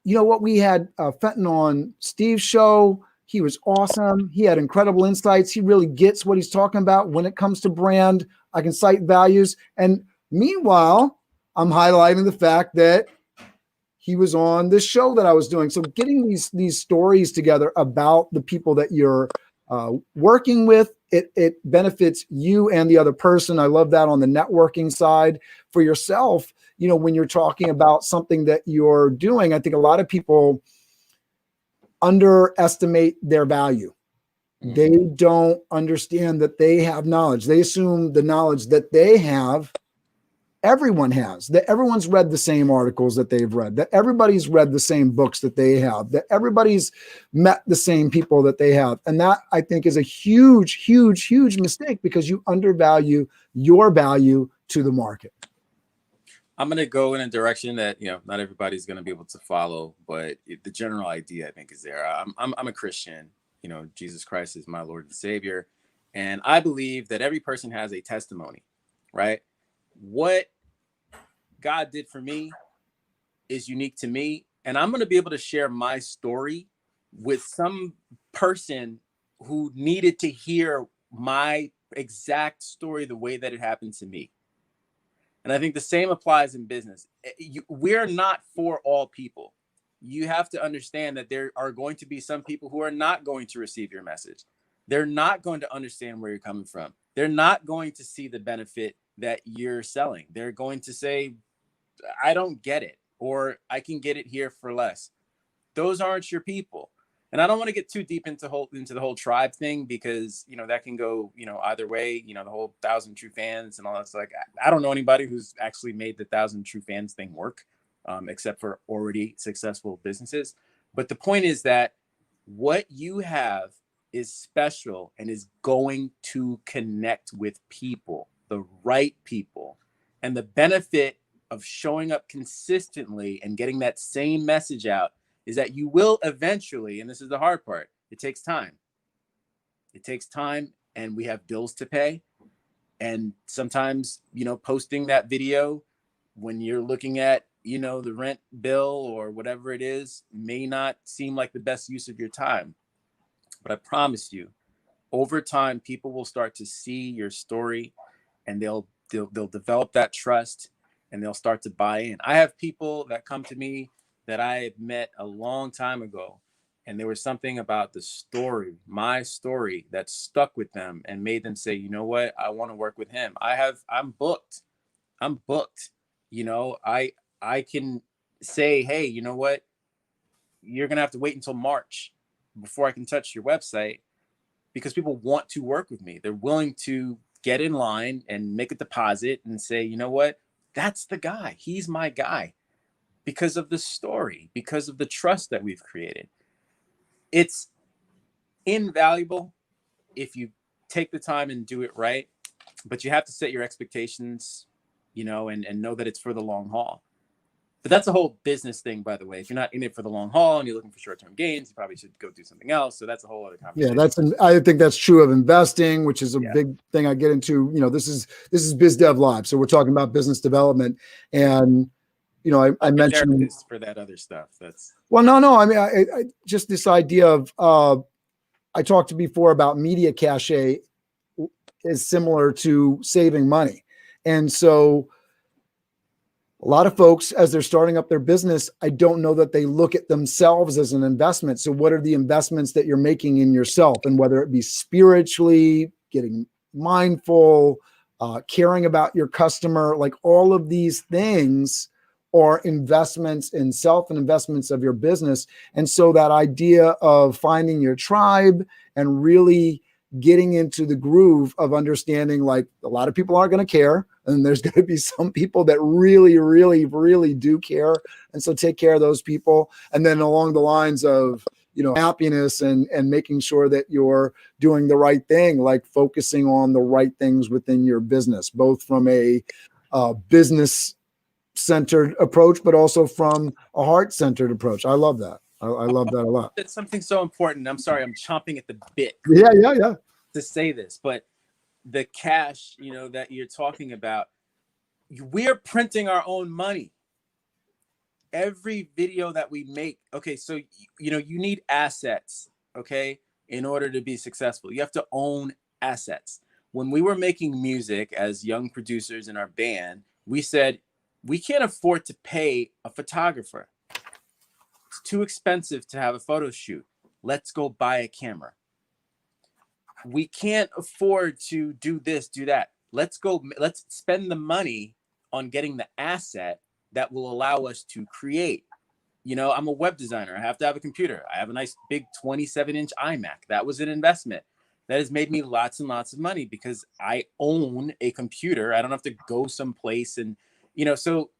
what we had Fenton on Steve's show. He was awesome. He had incredible insights. He really gets what he's talking about when it comes to brand. I can cite values. And meanwhile, I'm highlighting the fact that he was on this show that I was doing. So getting these stories together about the people that you're working with, it benefits you and the other person. I love that on the networking side. For yourself, when you're talking about something that you're doing, I think a lot of people underestimate their value. They don't understand that they have knowledge. They assume the knowledge that they have, everyone has, that everyone's read the same articles that they've read, that everybody's read the same books that they have, that everybody's met the same people that they have. And that, I think, is a huge, huge, huge mistake because you undervalue your value to the market. I'm going to go in a direction that, not everybody's going to be able to follow, but the general idea, I think, is there. I'm a Christian. Jesus Christ is my Lord and Savior. And I believe that every person has a testimony, right? What God did for me is unique to me. And I'm going to be able to share my story with some person who needed to hear my exact story the way that it happened to me. And I think the same applies in business. We're not for all people. You have to understand that there are going to be some people who are not going to receive your message. They're not going to understand where you're coming from. They're not going to see the benefit that you're selling. They're going to say, I don't get it, or I can get it here for less. Those aren't your people. And I don't want to get too deep into the whole tribe thing because, that can go, either way, the whole 1,000 true fans and all that. Like, I don't know anybody who's actually made the 1,000 true fans thing work, except for already successful businesses. But the point is that what you have is special and is going to connect with people, the right people. And the benefit of showing up consistently and getting that same message out is that you will eventually, and this is the hard part, it takes time. It takes time, and we have bills to pay. And sometimes, posting that video when you're looking at, the rent bill or whatever it is may not seem like the best use of your time. But I promise you, over time, people will start to see your story, and they'll develop that trust, and they'll start to buy in. I have people that come to me that I had met a long time ago, and there was something about the story, my story, that stuck with them and made them say, you know what, I want to work with him. I'm booked. You know, I can say, hey, you know what, you're gonna have to wait until March before I can touch your website, because people want to work with me. They're willing to get in line and make a deposit and say, you know what, that's the guy. He's my guy, because of the story, because of the trust that we've created. It's invaluable if you take the time and do it right, but you have to set your expectations, you know, and know that it's for the long haul. But that's a whole business thing, by the way. If you're not in it for the long haul and you're looking for short-term gains, you probably should go do something else. So that's a whole other conversation. Yeah, I think that's true of investing, which is a big thing I get into. You know, this is Biz Dev Live, so we're talking about business development, and you know, I mentioned for that other stuff. No. I mean, I just this idea of I talked before about media cachet is similar to saving money, and so. A lot of folks, as they're starting up their business, I don't know that they look at themselves as an investment. So what are the investments that you're making in yourself? And whether it be spiritually, getting mindful, caring about your customer, like all of these things are investments in self and investments of your business. And so that idea of finding your tribe and really getting into the groove of understanding, like, a lot of people aren't going to care. And there's going to be some people that really, really, really do care. And so take care of those people. And then along the lines of, you know, happiness and making sure that you're doing the right thing, like focusing on the right things within your business, both from a business centered approach, but also from a heart centered approach. I love that. I love that a lot. It's something so important. I'm sorry, I'm chomping at the bit. Yeah. To say this, but the cash, you know, that you're talking about, we're printing our own money. Every video that we make, okay, so you know, you need assets, okay, in order to be successful. You have to own assets. When we were making music as young producers in our band, we said we can't afford to pay a photographer. It's too expensive to have a photo shoot. Let's go buy a camera. We can't afford to do this, do that. Let's spend the money on getting the asset that will allow us to create. You know, I'm a web designer. I have to have a computer. I have a nice big 27-inch iMac. That was an investment. That has made me lots and lots of money because I own a computer. I don't have to go someplace. And, you know, so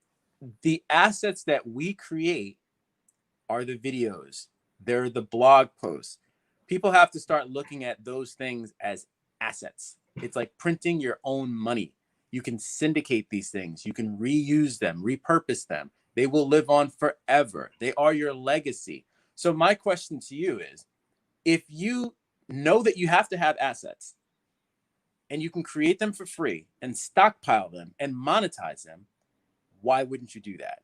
the assets that we create are the videos. They're the blog posts. People have to start looking at those things as assets. It's like printing your own money. You can syndicate these things. You can reuse them, repurpose them. They will live on forever. They are your legacy. So my question to you is, if you know that you have to have assets and you can create them for free and stockpile them and monetize them, why wouldn't you do that?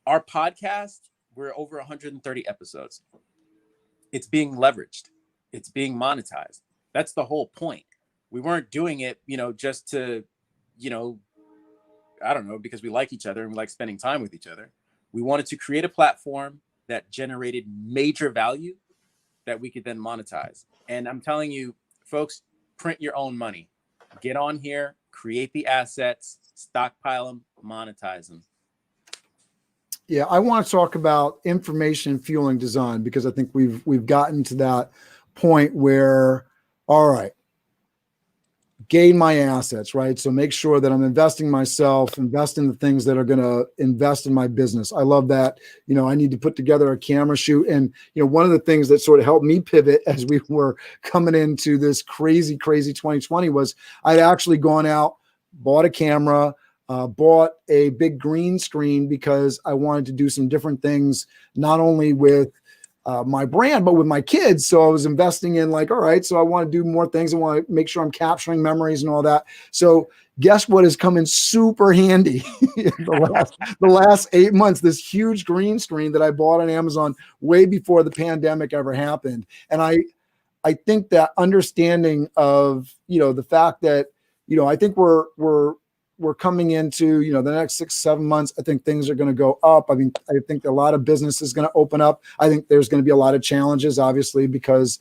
Our podcast, we're over 130 episodes. It's being leveraged. It's being monetized. That's the whole point. We weren't doing it, you know, just to, you know, I don't know, because we like each other and we like spending time with each other. We wanted to create a platform that generated major value that we could then monetize. And I'm telling you, folks, print your own money. Get on here, create the assets, stockpile them, monetize them. Yeah, I want to talk about information fueling design, because I think we've gotten to that point where, all right, gain my assets, right? So make sure that I'm investing myself, invest in the things that are going to invest in my business. I love that. You know, I need to put together a camera shoot. And, you know, one of the things that sort of helped me pivot as we were coming into this crazy 2020 was I'd actually gone out, bought a camera, bought a big green screen because I wanted to do some different things, not only with my brand, but with my kids. So I was investing in, like, all right, so I want to do more things. I want to make sure I'm capturing memories and all that. So guess what is coming super handy the last 8 months, this huge green screen that I bought on Amazon way before the pandemic ever happened. And I think that understanding of, the fact that, I think we're coming into, the next 6-7 months. I think things are going to go up. I mean, I think a lot of business is going to open up. I think there's going to be a lot of challenges, obviously, because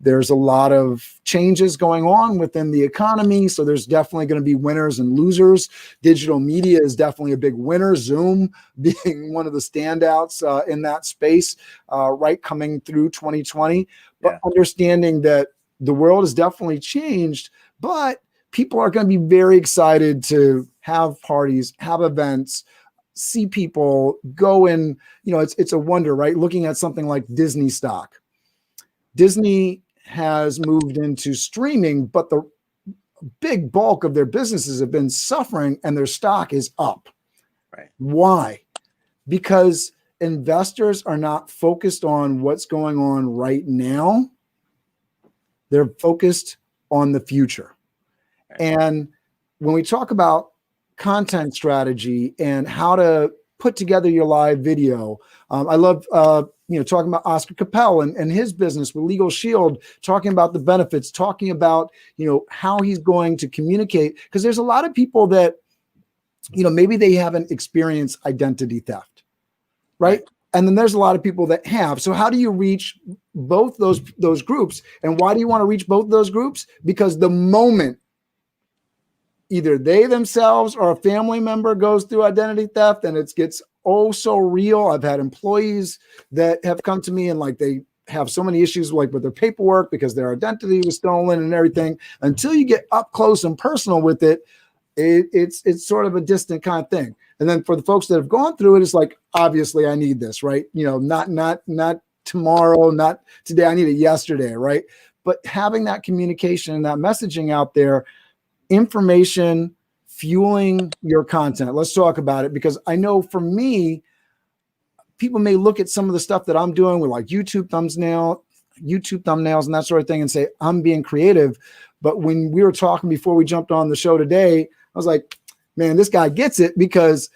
there's a lot of changes going on within the economy. So there's definitely going to be winners and losers. Digital media is definitely a big winner. Zoom being one of the standouts in that space, right, coming through 2020. But understanding that the world has definitely changed, but people are going to be very excited to have parties, have events, see people go in. It's a wonder, right? Looking at something like Disney stock. Disney has moved into streaming, but the big bulk of their businesses have been suffering and their stock is up. Right. Why? Because investors are not focused on what's going on right now. They're focused on the future. Right. And when we talk about content strategy and how to put together your live video, I love talking about Oscar Capel and his business with Legal Shield, talking about the benefits, talking about, how he's going to communicate. Because there's a lot of people that, maybe they haven't experienced identity theft, right? And then there's a lot of people that have. So how do you reach both those groups? And why do you want to reach both those groups? Because the moment either they themselves or a family member goes through identity theft and it gets so real. I've had employees that have come to me and they have so many issues with their paperwork because their identity was stolen and everything. Until you get up close and personal with it, it's sort of a distant kind of thing. And then for the folks that have gone through it, it's obviously I need this, right? Not tomorrow, not today. I need it yesterday, right? But having that communication and that messaging out there, information fueling your content. Let's talk about it, because I know for me, people may look at some of the stuff that I'm doing with YouTube thumbnails and that sort of thing and say, I'm being creative. But when we were talking before we jumped on the show today, I was like, man, this guy gets it, because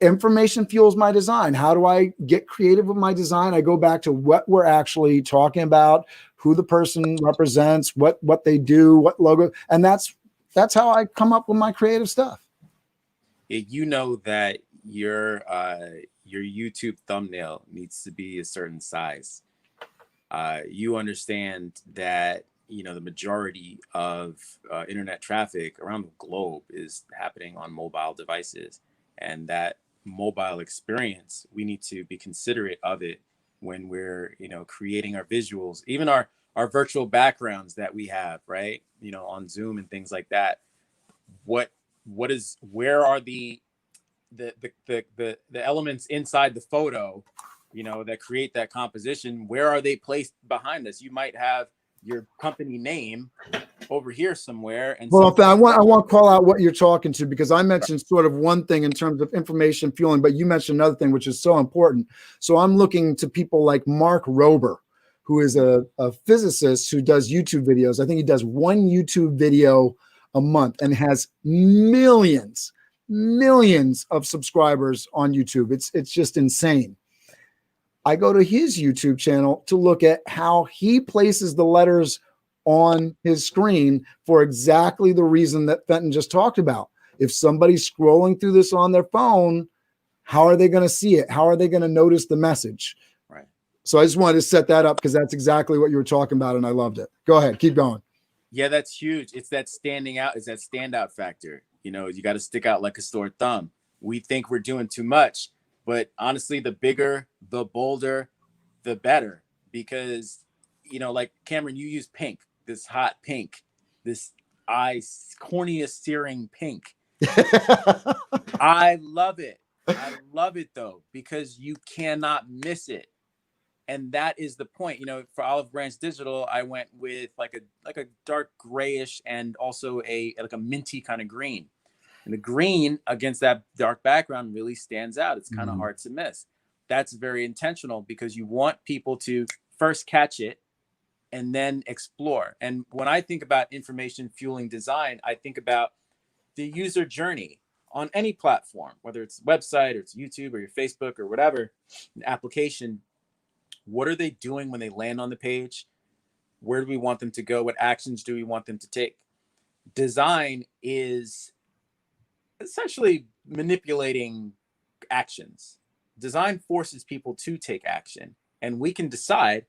information fuels my design. How do I get creative with my design? I go back to what we're actually talking about, who the person represents, what they do, what logo. And that's how I come up with my creative stuff. You know that your YouTube thumbnail needs to be a certain size. You understand that, the majority of internet traffic around the globe is happening on mobile devices, and that mobile experience, we need to be considerate of it when we're, creating our visuals, even our virtual backgrounds that we have, right? On Zoom and things like that. Where are the elements inside the photo, that create that composition? Where are they placed behind us? You might have your company name over here somewhere. And well, I want to call out what you're talking to, because I mentioned sort of one thing in terms of information fueling, but you mentioned another thing, which is so important. So I'm looking to people like Mark Rober, who is a physicist who does YouTube videos. I think he does one YouTube video a month and has millions of subscribers on YouTube. It's just insane. I go to his YouTube channel to look at how he places the letters on his screen for exactly the reason that Fenton just talked about. If somebody's scrolling through this on their phone, how are they going to see it? How are they going to notice the message? Right. So I just wanted to set that up, because that's exactly what you were talking about, and I loved it. Go ahead, keep going. Yeah, that's huge. It's that standing out. It's that standout factor. You got to stick out like a sore thumb. We think we're doing too much, but honestly, the bigger, the bolder, the better. Because, like Cameron, you use pink, this hot pink, this corniest searing pink. I love it. I love it though, because you cannot miss it. And that is the point. For Olive Branch Digital, I went with like a dark grayish and also a minty kind of green. And the green against that dark background really stands out. It's kind of hard to miss. That's very intentional, because you want people to first catch it and then explore. And when I think about information fueling design, I think about the user journey on any platform, whether it's a website or it's YouTube or your Facebook or whatever, an application. What are they doing when they land on the page? Where do we want them to go? What actions do we want them to take? Design is essentially manipulating actions. Design forces people to take action, and we can decide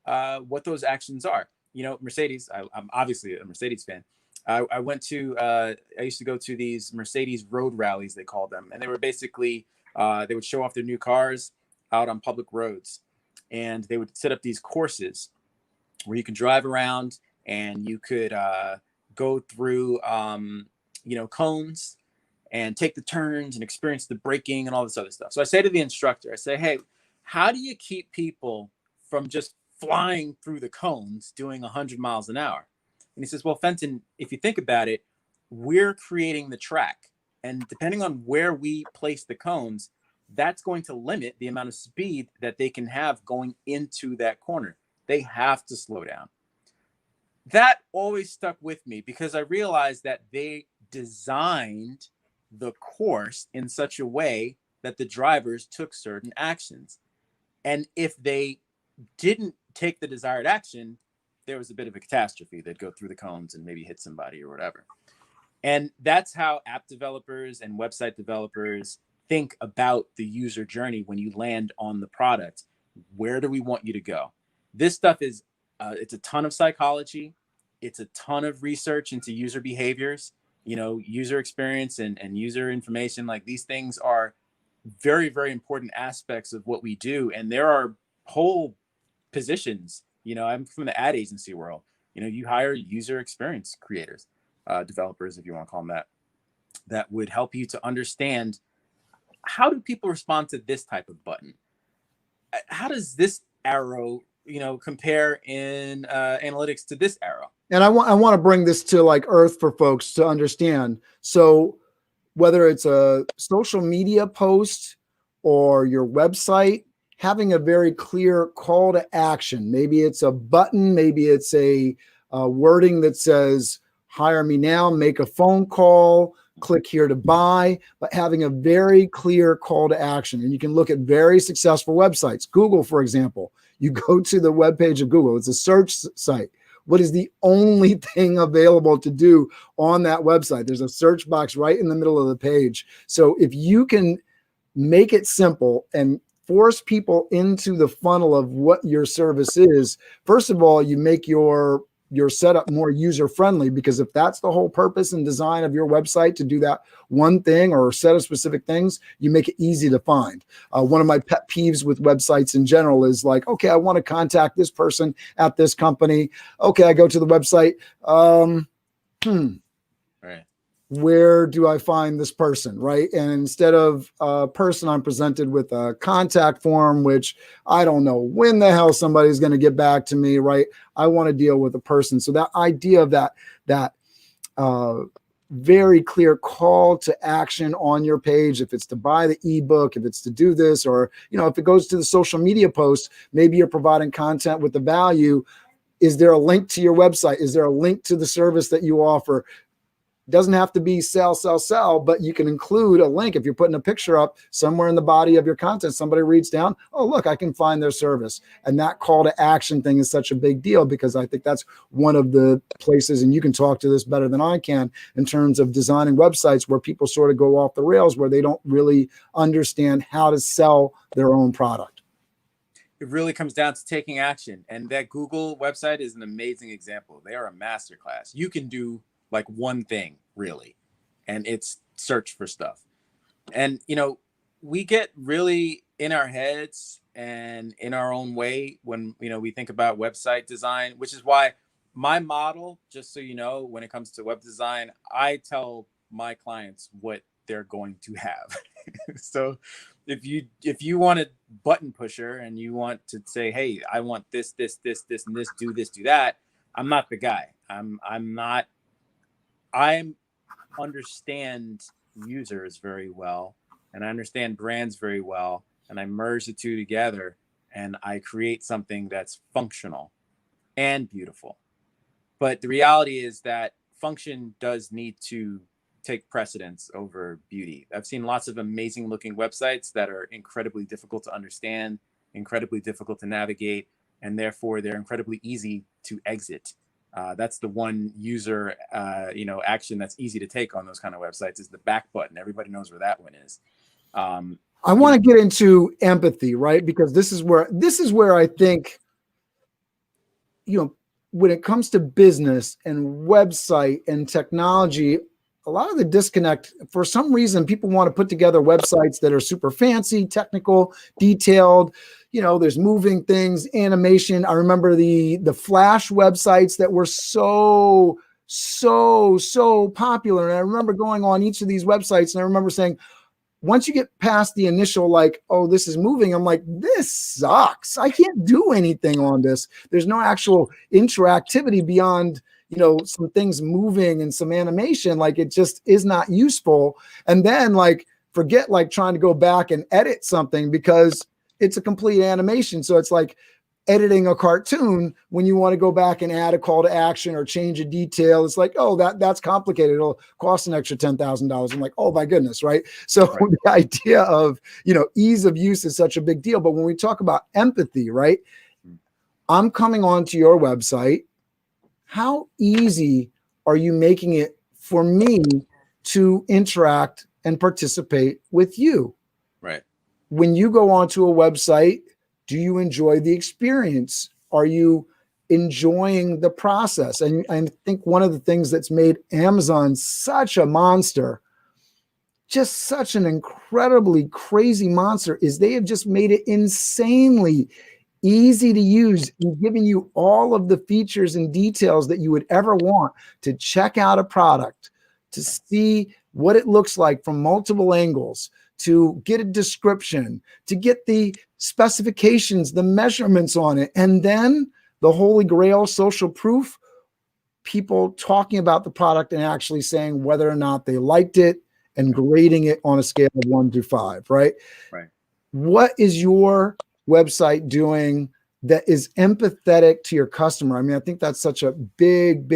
what those actions are. You know, Mercedes, I'm obviously a Mercedes fan. I used to go to these Mercedes road rallies, they called them. And they were basically, they would show off their new cars out on public roads. And they would set up these courses where you could drive around and you could go through, cones and take the turns and experience the braking and all this other stuff. So I say to the instructor, I say, hey, how do you keep people from just flying through the cones doing 100 miles an hour? And he says, well, Fenton, if you think about it, we're creating the track. And depending on where we place the cones, that's going to limit the amount of speed that they can have going into that corner. They have to slow down. That always stuck with me because I realized that they designed the course in such a way that the drivers took certain actions. And if they didn't take the desired action, there was a bit of a catastrophe. They'd go through the cones and maybe hit somebody or whatever. And that's how app developers and website developers think about the user journey when you land on the product. Where do we want you to go? This stuff is, it's a ton of psychology. It's a ton of research into user behaviors, user experience and user information. Like, these things are very, very important aspects of what we do. And there are whole positions, I'm from the ad agency world, you hire user experience creators, developers, if you want to call them that would help you to understand, how do people respond to this type of button? How does this arrow, compare in analytics to this arrow? And I want to bring this to like earth for folks to understand. So whether it's a social media post or your website, having a very clear call to action. Maybe it's a button, maybe it's a wording that says, hire me now, make a phone call, click here to buy, but having a very clear call to action. And you can look at very successful websites. Google, for example, you go to the webpage of Google, it's a search site. What is the only thing available to do on that website? There's a search box right in the middle of the page. So if you can make it simple and force people into the funnel of what your service is, first of all, you make your setup more user-friendly, because if that's the whole purpose and design of your website, to do that one thing or a set of specific things, you make it easy to find. One of my pet peeves with websites in general is like, okay, I want to contact this person at this company. Okay, I go to the website. Right. Where do I find this person, right? And instead of a person, I'm presented with a contact form, which I don't know when the hell somebody's going to get back to me, right? I want to deal with a person. So that idea of that very clear call to action on your page, if it's to buy the ebook, if it's to do this, or if it goes to the social media post, maybe you're providing content with the value. Is there a link to your website? Is there a link to the service that you offer? Doesn't have to be sell, but you can include a link. If you're putting a picture up somewhere in the body of your content, somebody reads down, oh, look, I can find their service. And that call to action thing is such a big deal, because I think that's one of the places, and you can talk to this better than I can, in terms of designing websites where people sort of go off the rails, where they don't really understand how to sell their own product. It really comes down to taking action. And that Google website is an amazing example. They are a masterclass. You can do like one thing really, and it's search for stuff. And we get really in our heads and in our own way when we think about website design, which is why my model, just so you know, when it comes to web design, I tell my clients what they're going to have. So if you want a button pusher and you want to say, hey, I want this and this, do that, I'm not the guy. I understand users very well, and I understand brands very well, and I merge the two together, and I create something that's functional and beautiful. But the reality is that function does need to take precedence over beauty. I've seen lots of amazing looking websites that are incredibly difficult to understand, incredibly difficult to navigate, and therefore they're incredibly easy to exit. That's the one user, action that's easy to take on those kind of websites is the back button. Everybody knows where that one is. I want to get into empathy, right? Because this is where I think, when it comes to business and website and technology, a lot of the disconnect, for some reason, people want to put together websites that are super fancy, technical, detailed. There's moving things, animation. I remember the Flash websites that were so popular. And I remember going on each of these websites and I remember saying, once you get past the initial, like, oh, this is moving, I'm like, this sucks. I can't do anything on this. There's no actual interactivity beyond, some things moving and some animation. Like, it just is not useful. And then forget trying to go back and edit something because it's a complete animation. So it's like editing a cartoon when you want to go back and add a call to action or change a detail. It's like, oh, that's complicated. It'll cost an extra $10,000. I'm like, oh my goodness. Right. So right. The idea of, ease of use is such a big deal. But when we talk about empathy, right, I'm coming onto your website. How easy are you making it for me to interact and participate with you? Right. When you go onto a website, do you enjoy the experience? Are you enjoying the process? And I think one of the things that's made Amazon such a monster, just such an incredibly crazy monster, is they have just made it insanely easy to use and giving you all of the features and details that you would ever want to check out a product, to see what it looks like from multiple angles, to get a description, to get the specifications, the measurements on it, and then the holy grail, social proof, people talking about the product and actually saying whether or not they liked it and grading it on a scale of 1 to 5, right? Right. What is your website doing that is empathetic to your customer? I mean, I think that's such a big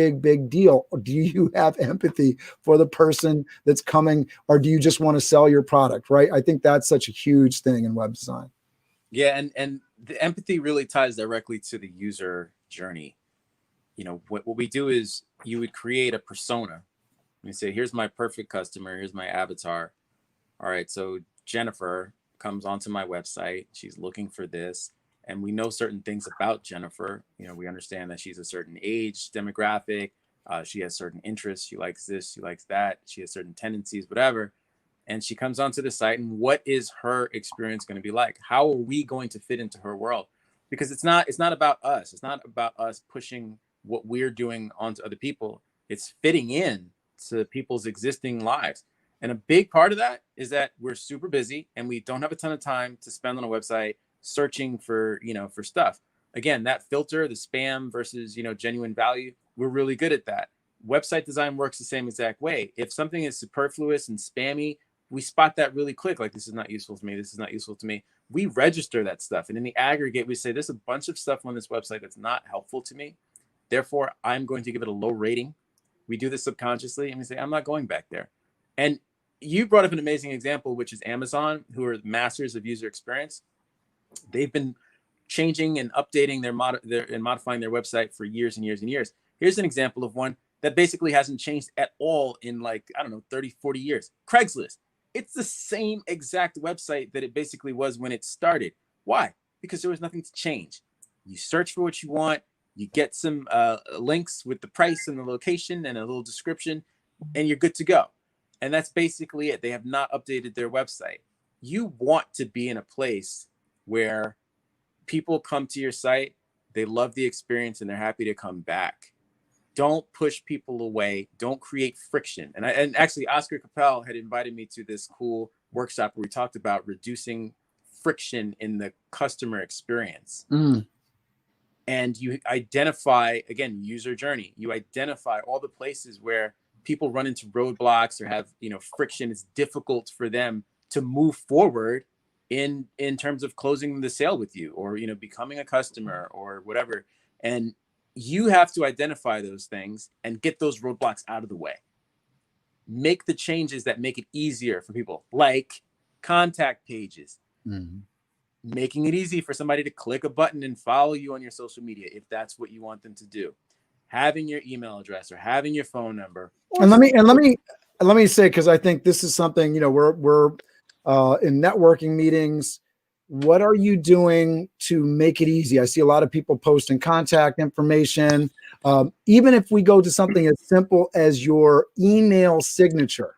deal. Do you have empathy for the person that's coming, or do you just want to sell your product, right? I think that's such a huge thing in web design. Yeah, and the empathy really ties directly to the user journey. What we do is you would create a persona. You say, here's my perfect customer, here's my avatar. All right, so Jennifer comes onto my website, she's looking for this. And we know certain things about Jennifer. We understand that she's a certain age demographic. She has certain interests. She likes this, she likes that. She has certain tendencies, whatever. And she comes onto the site, and what is her experience going to be like? How are we going to fit into her world? Because it's not about us. It's not about us pushing what we're doing onto other people. It's fitting in to people's existing lives. And a big part of that is that we're super busy and we don't have a ton of time to spend on a website searching for stuff. Again, that filter, the spam versus, genuine value, we're really good at that. Website design works the same exact way. If something is superfluous and spammy, we spot that really quick. Like, this is not useful to me. This is not useful to me. We register that stuff. And in the aggregate, we say, there's a bunch of stuff on this website that's not helpful to me. Therefore, I'm going to give it a low rating. We do this subconsciously and we say, I'm not going back there. And you brought up an amazing example, which is Amazon, who are masters of user experience. They've been changing and updating and modifying their website for years and years and years. Here's an example of one that basically hasn't changed at all in 30, 40 years. Craigslist. It's the same exact website that it basically was when it started. Why? Because there was nothing to change. You search for what you want, you get some links with the price and the location and a little description, and you're good to go. And that's basically it. They have not updated their website. You want to be in a place where people come to your site, they love the experience, and they're happy to come back. Don't push people away. Don't create friction. And actually, Oscar Capel had invited me to this cool workshop where we talked about reducing friction in the customer experience. And you identify, again, user journey. You identify all the places where people run into roadblocks or have, friction. It's difficult for them to move forward in terms of closing the sale with you, or, becoming a customer or whatever. And you have to identify those things and get those roadblocks out of the way. Make the changes that make it easier for people, like contact pages. making it easy for somebody to click a button and follow you on your social media if that's what you want them to do, having your email address or having your phone number. And let me say, because I think this is something, we're in networking meetings. What are you doing to make it easy? I see a lot of people posting contact information. Even if we go to something as simple as your email signature,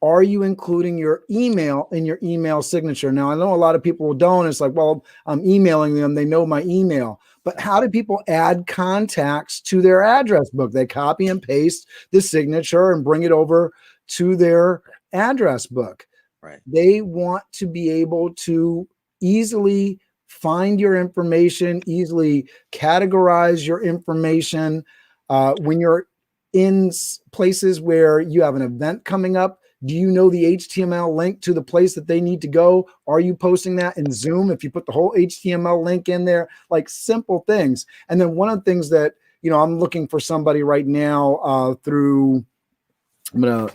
are you including your email in your email signature? Now, I know a lot of people don't. It's like, well, I'm emailing them. They know my email. But how do people add contacts to their address book? They copy and paste the signature and bring it over to their address book. Right. They want to be able to easily find your information, easily categorize your information. When you're in places where you have an event coming up, do you know the HTML link to the place that they need to go? Are you posting that in Zoom? If you put the whole HTML link in there, like simple things. And then one of the things that, I'm looking for somebody right now through, there's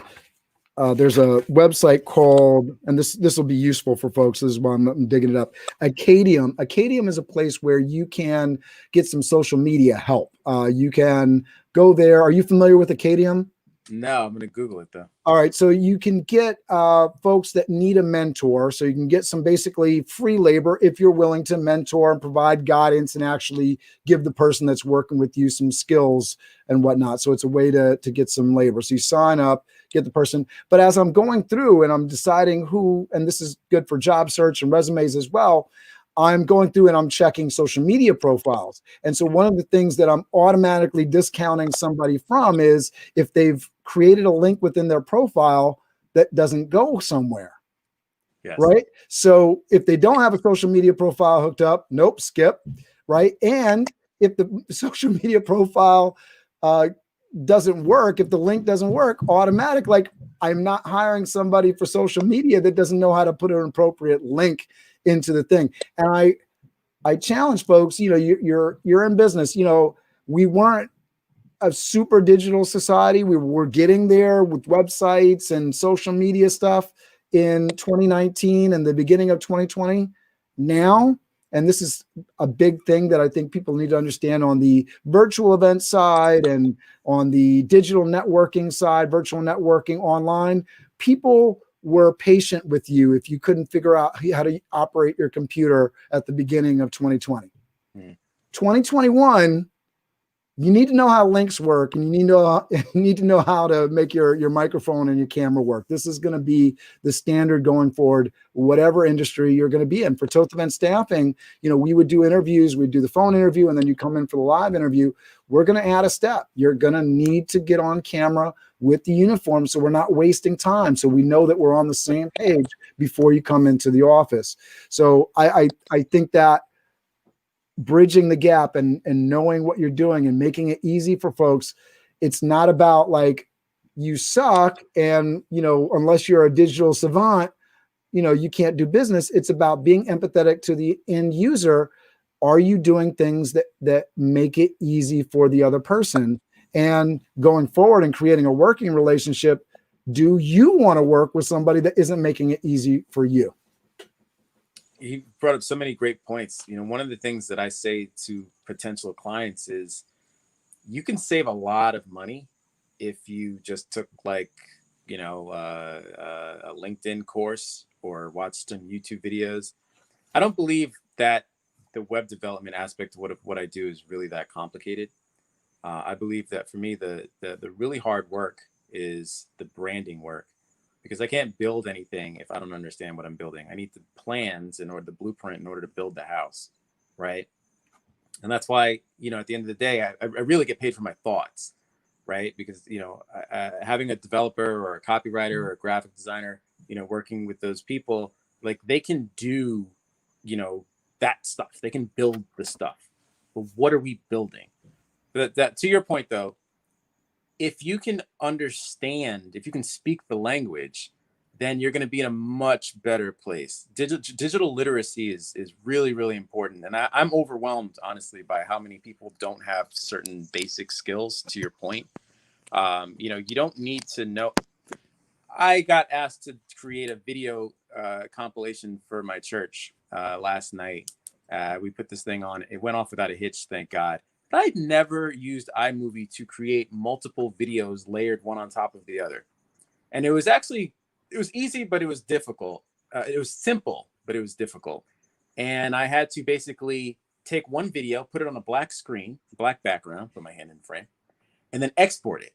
a website called, and this will be useful for folks. This is why I'm digging it up. Acadium. Acadium is a place where you can get some social media help. You can go there. Are you familiar with Acadium? No, I'm going to Google it though. All right. So you can get folks that need a mentor. So you can get some basically free labor if you're willing to mentor and provide guidance and actually give the person that's working with you some skills and whatnot. So it's a way to get some labor. So you sign up, get the person. But as I'm going through and I'm deciding who, and this is good for job search and resumes as well, I'm going through and I'm checking social media profiles. And so one of the things that I'm automatically discounting somebody from is if they've created a link within their profile that doesn't go somewhere. Yes. Right. So if they don't have a social media profile hooked up, nope, skip. Right. And if the social media profile doesn't work, if the link doesn't work, automatic, like I'm not hiring somebody for social media that doesn't know how to put an appropriate link into the thing. And I challenge folks, you're in business, we weren't a super digital society. We were getting there with websites and social media stuff in 2019 and the beginning of 2020. Now, and this is a big thing that I think people need to understand on the virtual event side and on the digital networking side, virtual networking online, people were patient with you if you couldn't figure out how to operate your computer at the beginning of 2020. 2021, you need to know how links work, and you need to know how to make your microphone and your camera work. This is going to be the standard going forward, whatever industry you're going to be in. For Toth Event Staffing, we would do interviews, we'd do the phone interview, and then you come in for the live interview. We're going to add a step. You're going to need to get on camera with the uniform so we're not wasting time. So we know that we're on the same page before you come into the office. So I think that bridging the gap and knowing what you're doing and making it easy for folks. It's not about like you suck and, unless you're a digital savant, you can't do business. It's about being empathetic to the end user. Are you doing things that make it easy for the other person? And going forward and creating a working relationship, do you want to work with somebody that isn't making it easy for you? He brought up so many great points. One of the things that I say to potential clients is you can save a lot of money if you just took a LinkedIn course or watched some YouTube videos. I don't believe that the web development aspect of what I do is really that complicated. I believe that for me, the really hard work is the branding work. Because I can't build anything if I don't understand what I'm building. I need the plans the blueprint in order to build the house, right? And that's why, at the end of the day, I really get paid for my thoughts, right? Because, having a developer or a copywriter or a graphic designer, working with those people, like they can do, that stuff. They can build the stuff. But what are we building? That to your point, though, if you can understand, if you can speak the language, then you're going to be in a much better place. Digital literacy is really, really important. And I'm overwhelmed, honestly, by how many people don't have certain basic skills, to your point. You don't need to know. I got asked to create a video compilation for my church last night. We put this thing on. It went off without a hitch, thank God. But I'd never used iMovie to create multiple videos layered one on top of the other. And it was easy, but it was difficult. It was simple, but it was difficult. And I had to basically take one video, put it on a black screen, black background, put my hand in the frame, and then export it.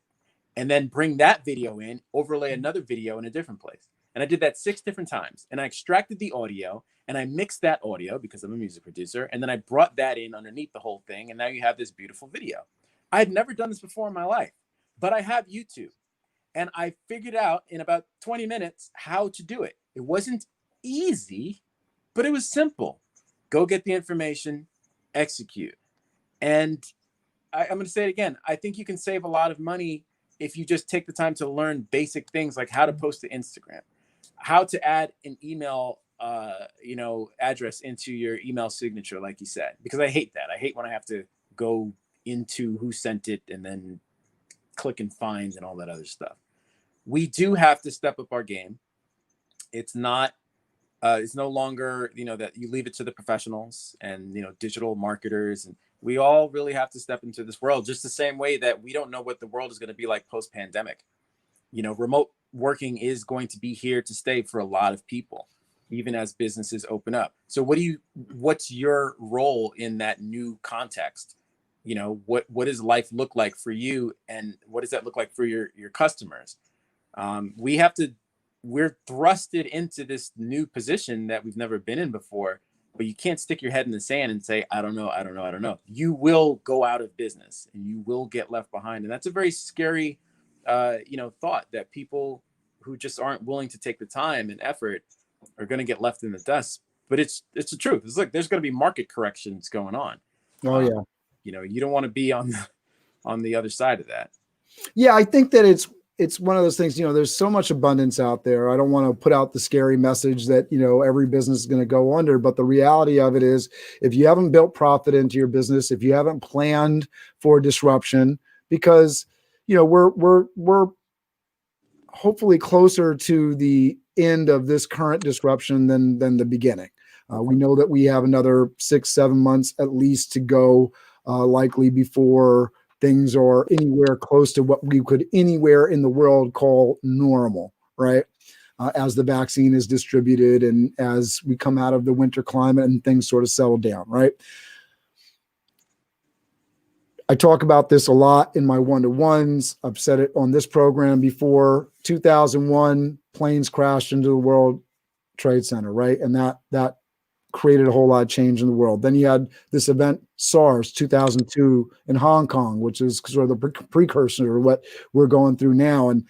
And then bring that video in, overlay another video in a different place. And I did that 6 different times. And I extracted the audio and I mixed that audio because I'm a music producer. And then I brought that in underneath the whole thing. And now you have this beautiful video. I had never done this before in my life, but I have YouTube. And I figured out in about 20 minutes how to do it. It wasn't easy, but it was simple. Go get the information, execute. And I'm going to say it again. I think you can save a lot of money if you just take the time to learn basic things like how to post to Instagram, how to add an email, address into your email signature, like you said, because I hate that. I hate when I have to go into who sent it and then click and find and all that other stuff. We do have to step up our game. It's not, it's no longer, that you leave it to the professionals and, digital marketers. And we all really have to step into this world just the same way that we don't know what the world is going to be like post-pandemic. Remote working is going to be here to stay for a lot of people, even as businesses open up. So what's your role in that new context? What does life look like for you? And what does that look like for your customers? We're thrusted into this new position that we've never been in before, but you can't stick your head in the sand and say, I don't know. You will go out of business and you will get left behind. And that's a very scary, thought that people who just aren't willing to take the time and effort are going to get left in the dust. But it's the truth. It's like, there's going to be market corrections going on. Oh yeah. You don't want to be on the other side of that. Yeah. I think that it's one of those things, there's so much abundance out there. I don't want to put out the scary message that, every business is going to go under, but the reality of it is if you haven't built profit into your business, if you haven't planned for disruption, because, we're hopefully closer to the end of this current disruption than the beginning. We know that we have another 6-7 months at least to go, likely before things are anywhere close to what we could anywhere in the world call normal, right? As the vaccine is distributed and as we come out of the winter climate and things sort of settle down, right? I talk about this a lot in my one-to-ones. I've said it on this program before. 2001, planes crashed into the World Trade Center, right? And that created a whole lot of change in the world. Then you had this event, SARS, 2002 in Hong Kong, which is sort of the precursor to what we're going through now. And,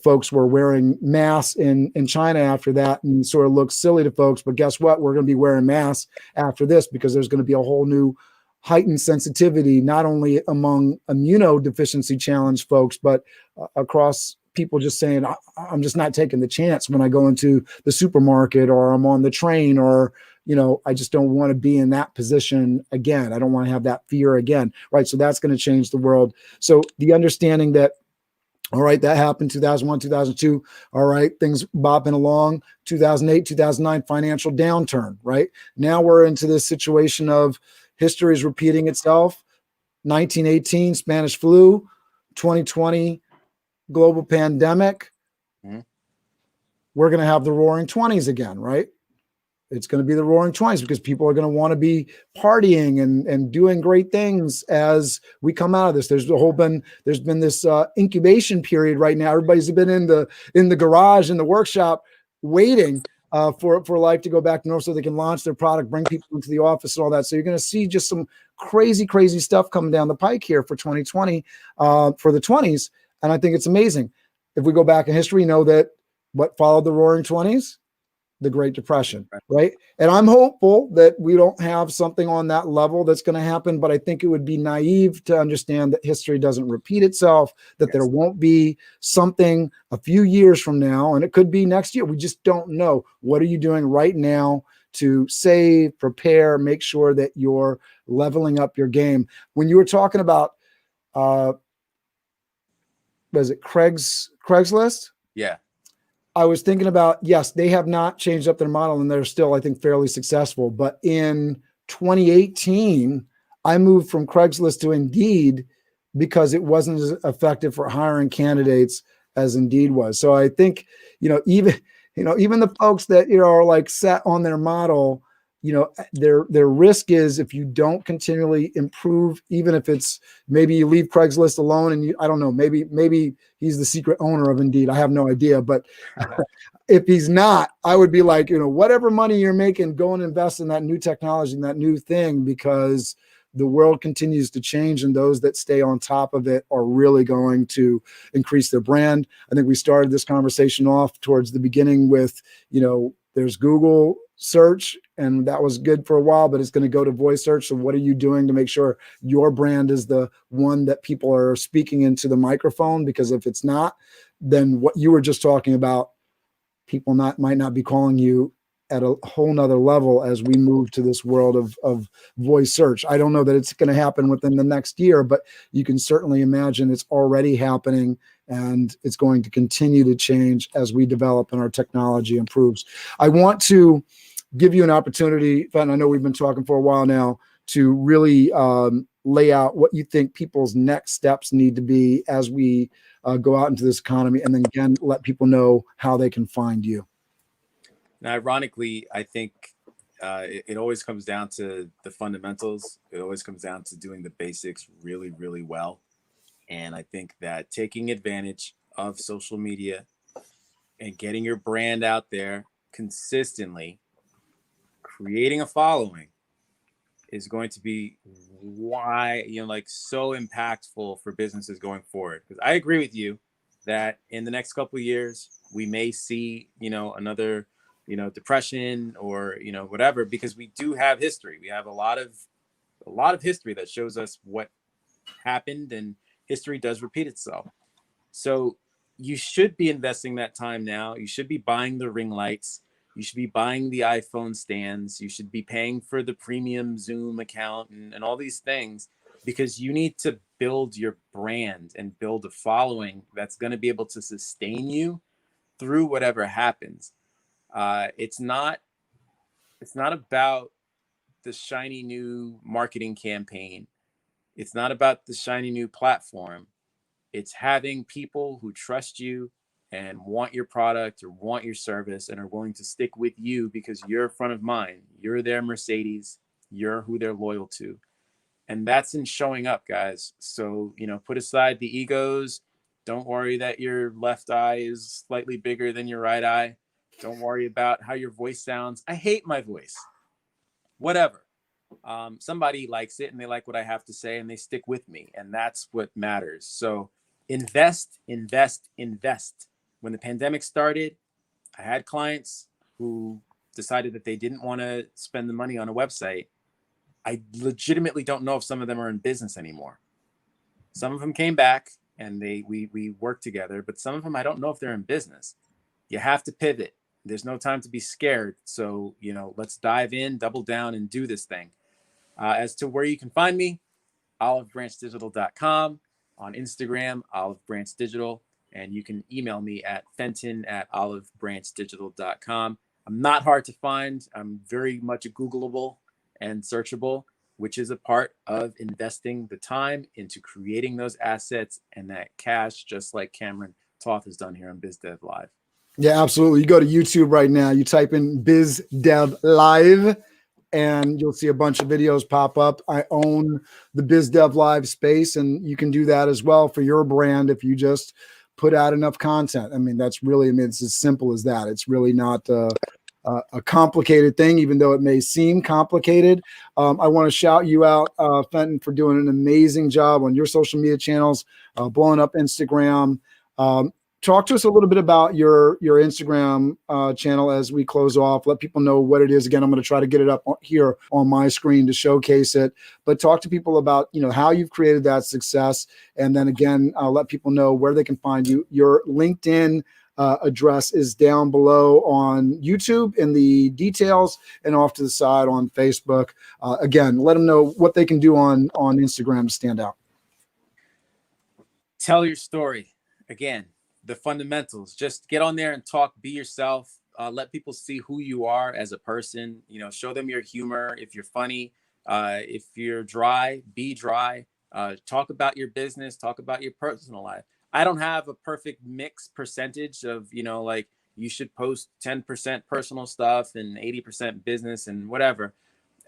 folks were wearing masks in China after that and sort of looked silly to folks. But guess what? We're going to be wearing masks after this because there's going to be a whole new heightened sensitivity, not only among immunodeficiency challenged folks, but across people just saying, I'm just not taking the chance when I go into the supermarket or I'm on the train or, I just don't want to be in that position again. I don't want to have that fear again. Right. So that's going to change the world. So the understanding that, all right, that happened 2001, 2002. All right. Things bopping along 2008, 2009 financial downturn. Right now we're into this situation of history is repeating itself. 1918 Spanish flu, 2020 global pandemic. Mm-hmm. We're going to have the roaring 20s again, right? It's going to be the roaring 20s because people are going to want to be partying and doing great things as we come out of this. There's been this incubation period right now. Everybody's been in the garage, in the workshop, waiting for life to go back to normal so they can launch their product, bring people into the office and all that. So you're going to see just some crazy stuff coming down the pike here for 2020, for the 20s. And I think it's amazing. If we go back in history, know that what followed the roaring 20s? The Great Depression, right? And I'm hopeful that we don't have something on that level that's going to happen, but I think it would be naive to understand that history doesn't repeat itself, that there won't be something a few years from now, and it could be next year. We just don't know. What are you doing right now to save, prepare, make sure that you're leveling up your game? When you were talking about, was it Craigslist? Yeah. I was thinking about, yes, they have not changed up their model and they're still, I think, fairly successful. But in 2018, I moved from Craigslist to Indeed because it wasn't as effective for hiring candidates as Indeed was. So I think, even the folks that, are like set on their model, their risk is if you don't continually improve, even if it's maybe you leave Craigslist alone and I don't know, maybe he's the secret owner of Indeed. I have no idea, but if he's not, I would be like, whatever money you're making, go and invest in that new technology and that new thing, because the world continues to change and those that stay on top of it are really going to increase their brand. I think we started this conversation off towards the beginning with, there's Google search, and that was good for a while, but it's going to go to voice search. So what are you doing to make sure your brand is the one that people are speaking into the microphone? Because if it's not, then what you were just talking about, people might not be calling you at a whole nother level as we move to this world of voice search. I don't know that it's going to happen within the next year, but you can certainly imagine it's already happening, and it's going to continue to change as we develop and our technology improves. I want to give you an opportunity, Fenton, I know we've been talking for a while now, to really lay out what you think people's next steps need to be as we go out into this economy, and then again, let people know how they can find you. Now, ironically, I think it always comes down to the fundamentals. It always comes down to doing the basics really, really well. And I think that taking advantage of social media and getting your brand out there consistently, creating a following, is going to be so impactful for businesses going forward. Because I agree with you that in the next couple of years, we may see, another, depression or, whatever, because we do have history. We have a lot of history that shows us what happened, and history does repeat itself. So you should be investing that time now. You should be buying the ring lights. You should be buying the iPhone stands. You should be paying for the premium Zoom account and all these things, because you need to build your brand and build a following that's going to be able to sustain you through whatever happens. It's not about the shiny new marketing campaign. It's not about the shiny new platform. It's having people who trust you and want your product or want your service and are willing to stick with you because you're front of mind. You're their Mercedes. You're who they're loyal to. And that's in showing up, guys. So, put aside the egos. Don't worry that your left eye is slightly bigger than your right eye. Don't worry about how your voice sounds. I hate my voice. Whatever. Somebody likes it and they like what I have to say and they stick with me. And that's what matters. So invest, invest, invest. When the pandemic started, I had clients who decided that they didn't want to spend the money on a website. I legitimately don't know if some of them are in business anymore. Some of them came back and we worked together, but some of them, I don't know if they're in business. You have to pivot. There's no time to be scared. So, let's dive in, double down, and do this thing. As to where you can find me, olivebranchdigital.com, on Instagram, olivebranchdigital, and you can email me at fenton@olivebranchdigital.com. I'm not hard to find. I'm very much Googleable and searchable, which is a part of investing the time into creating those assets and that cash, just like Cameron Toth has done here on BizDev Live. Yeah, absolutely. You go to YouTube right now, you type in BizDev Live, and you'll see a bunch of videos pop up. I own the BizDev Live space, and you can do that as well for your brand if you just put out enough content. It's as simple as that. It's really not a complicated thing, even though it may seem complicated. I want to shout you out, Fenton, for doing an amazing job on your social media channels, blowing up Instagram. Talk to us a little bit about your Instagram channel as we close off. Let people know what it is. Again, I'm going to try to get it up here on my screen to showcase it. But talk to people about how you've created that success, and then again, let people know where they can find you. Your LinkedIn address is down below on YouTube in the details, and off to the side on Facebook. Again, let them know what they can do on Instagram to stand out. Tell your story. Again, the fundamentals. Just get on there and talk, be yourself. Let people see who you are as a person. You know, show them your humor. If you're funny, if you're dry, be dry. Talk about your business, talk about your personal life. I don't have a perfect mix percentage of, you know, like you should post 10% personal stuff and 80% business and whatever.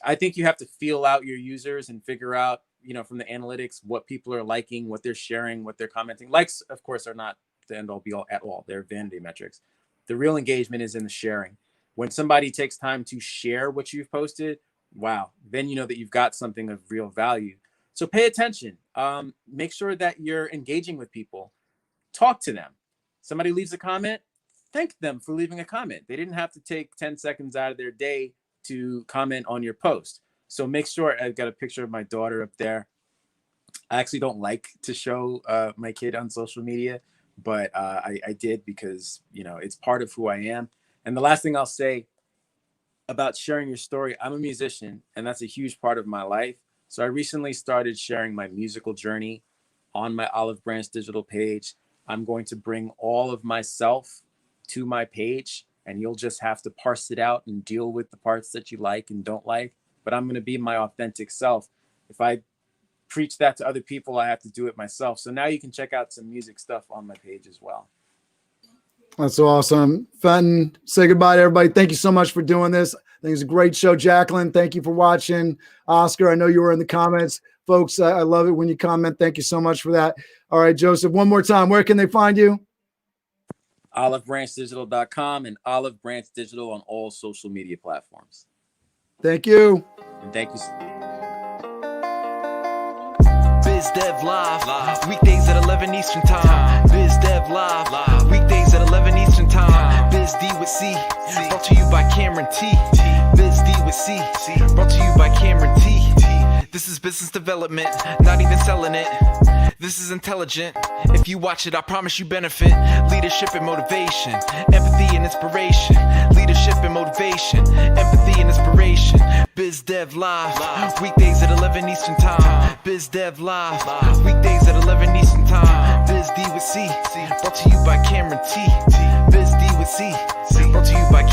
I think you have to feel out your users and figure out, you know, from the analytics, what people are liking, what they're sharing, what they're commenting. Likes, of course, are not the end all be all at all. They're vanity metrics. The real engagement is in the sharing. When somebody takes time to share what you've posted, wow, then you know that you've got something of real value. So pay attention. Make sure that you're engaging with people. Talk to them. Somebody leaves a comment, thank them for leaving a comment. They didn't have to take 10 seconds out of their day to comment on your post. So make sure, I've got a picture of my daughter up there. I actually don't like to show my kid on social media, but I did because, you know, it's part of who I am. And the last thing I'll say about sharing your story, I'm a musician, and that's a huge part of my life. So I recently started sharing my musical journey on my Olive Branch Digital page. I'm going to bring all of myself to my page, and you'll just have to parse it out and deal with the parts that you like and don't like. But I'm going to be my authentic self. If I preach that to other people, I have to do it myself. So now you can check out some music stuff on my page as well. That's awesome. Fenton, say goodbye to everybody. Thank you so much for doing this. I think it's a great show. Jacqueline, thank you for watching. Oscar, I know you were in the comments. Folks, I love it when you comment. Thank you so much for that. All right, Joseph, one more time. Where can they find you? OliveBranchDigital.com and Olive Branch Digital on all social media platforms. Thank you. And thank you. Biz Dev Live, weekdays at 11 Eastern Time. Biz Dev Live, weekdays at 11 Eastern Time. Biz D with C, brought to you by Cameron T. Biz D with C, brought to you by Cameron T. This is business development, not even selling it. This is intelligent. If you watch it, I promise you benefit. Leadership and motivation, empathy and inspiration. Leadership and motivation, empathy and inspiration. Biz Dev Live, weekdays at 11 Eastern Time. Biz Dev Live, weekdays at 11 Eastern Time. Biz D with C, brought to you by Cameron T. Biz D with C, brought to you by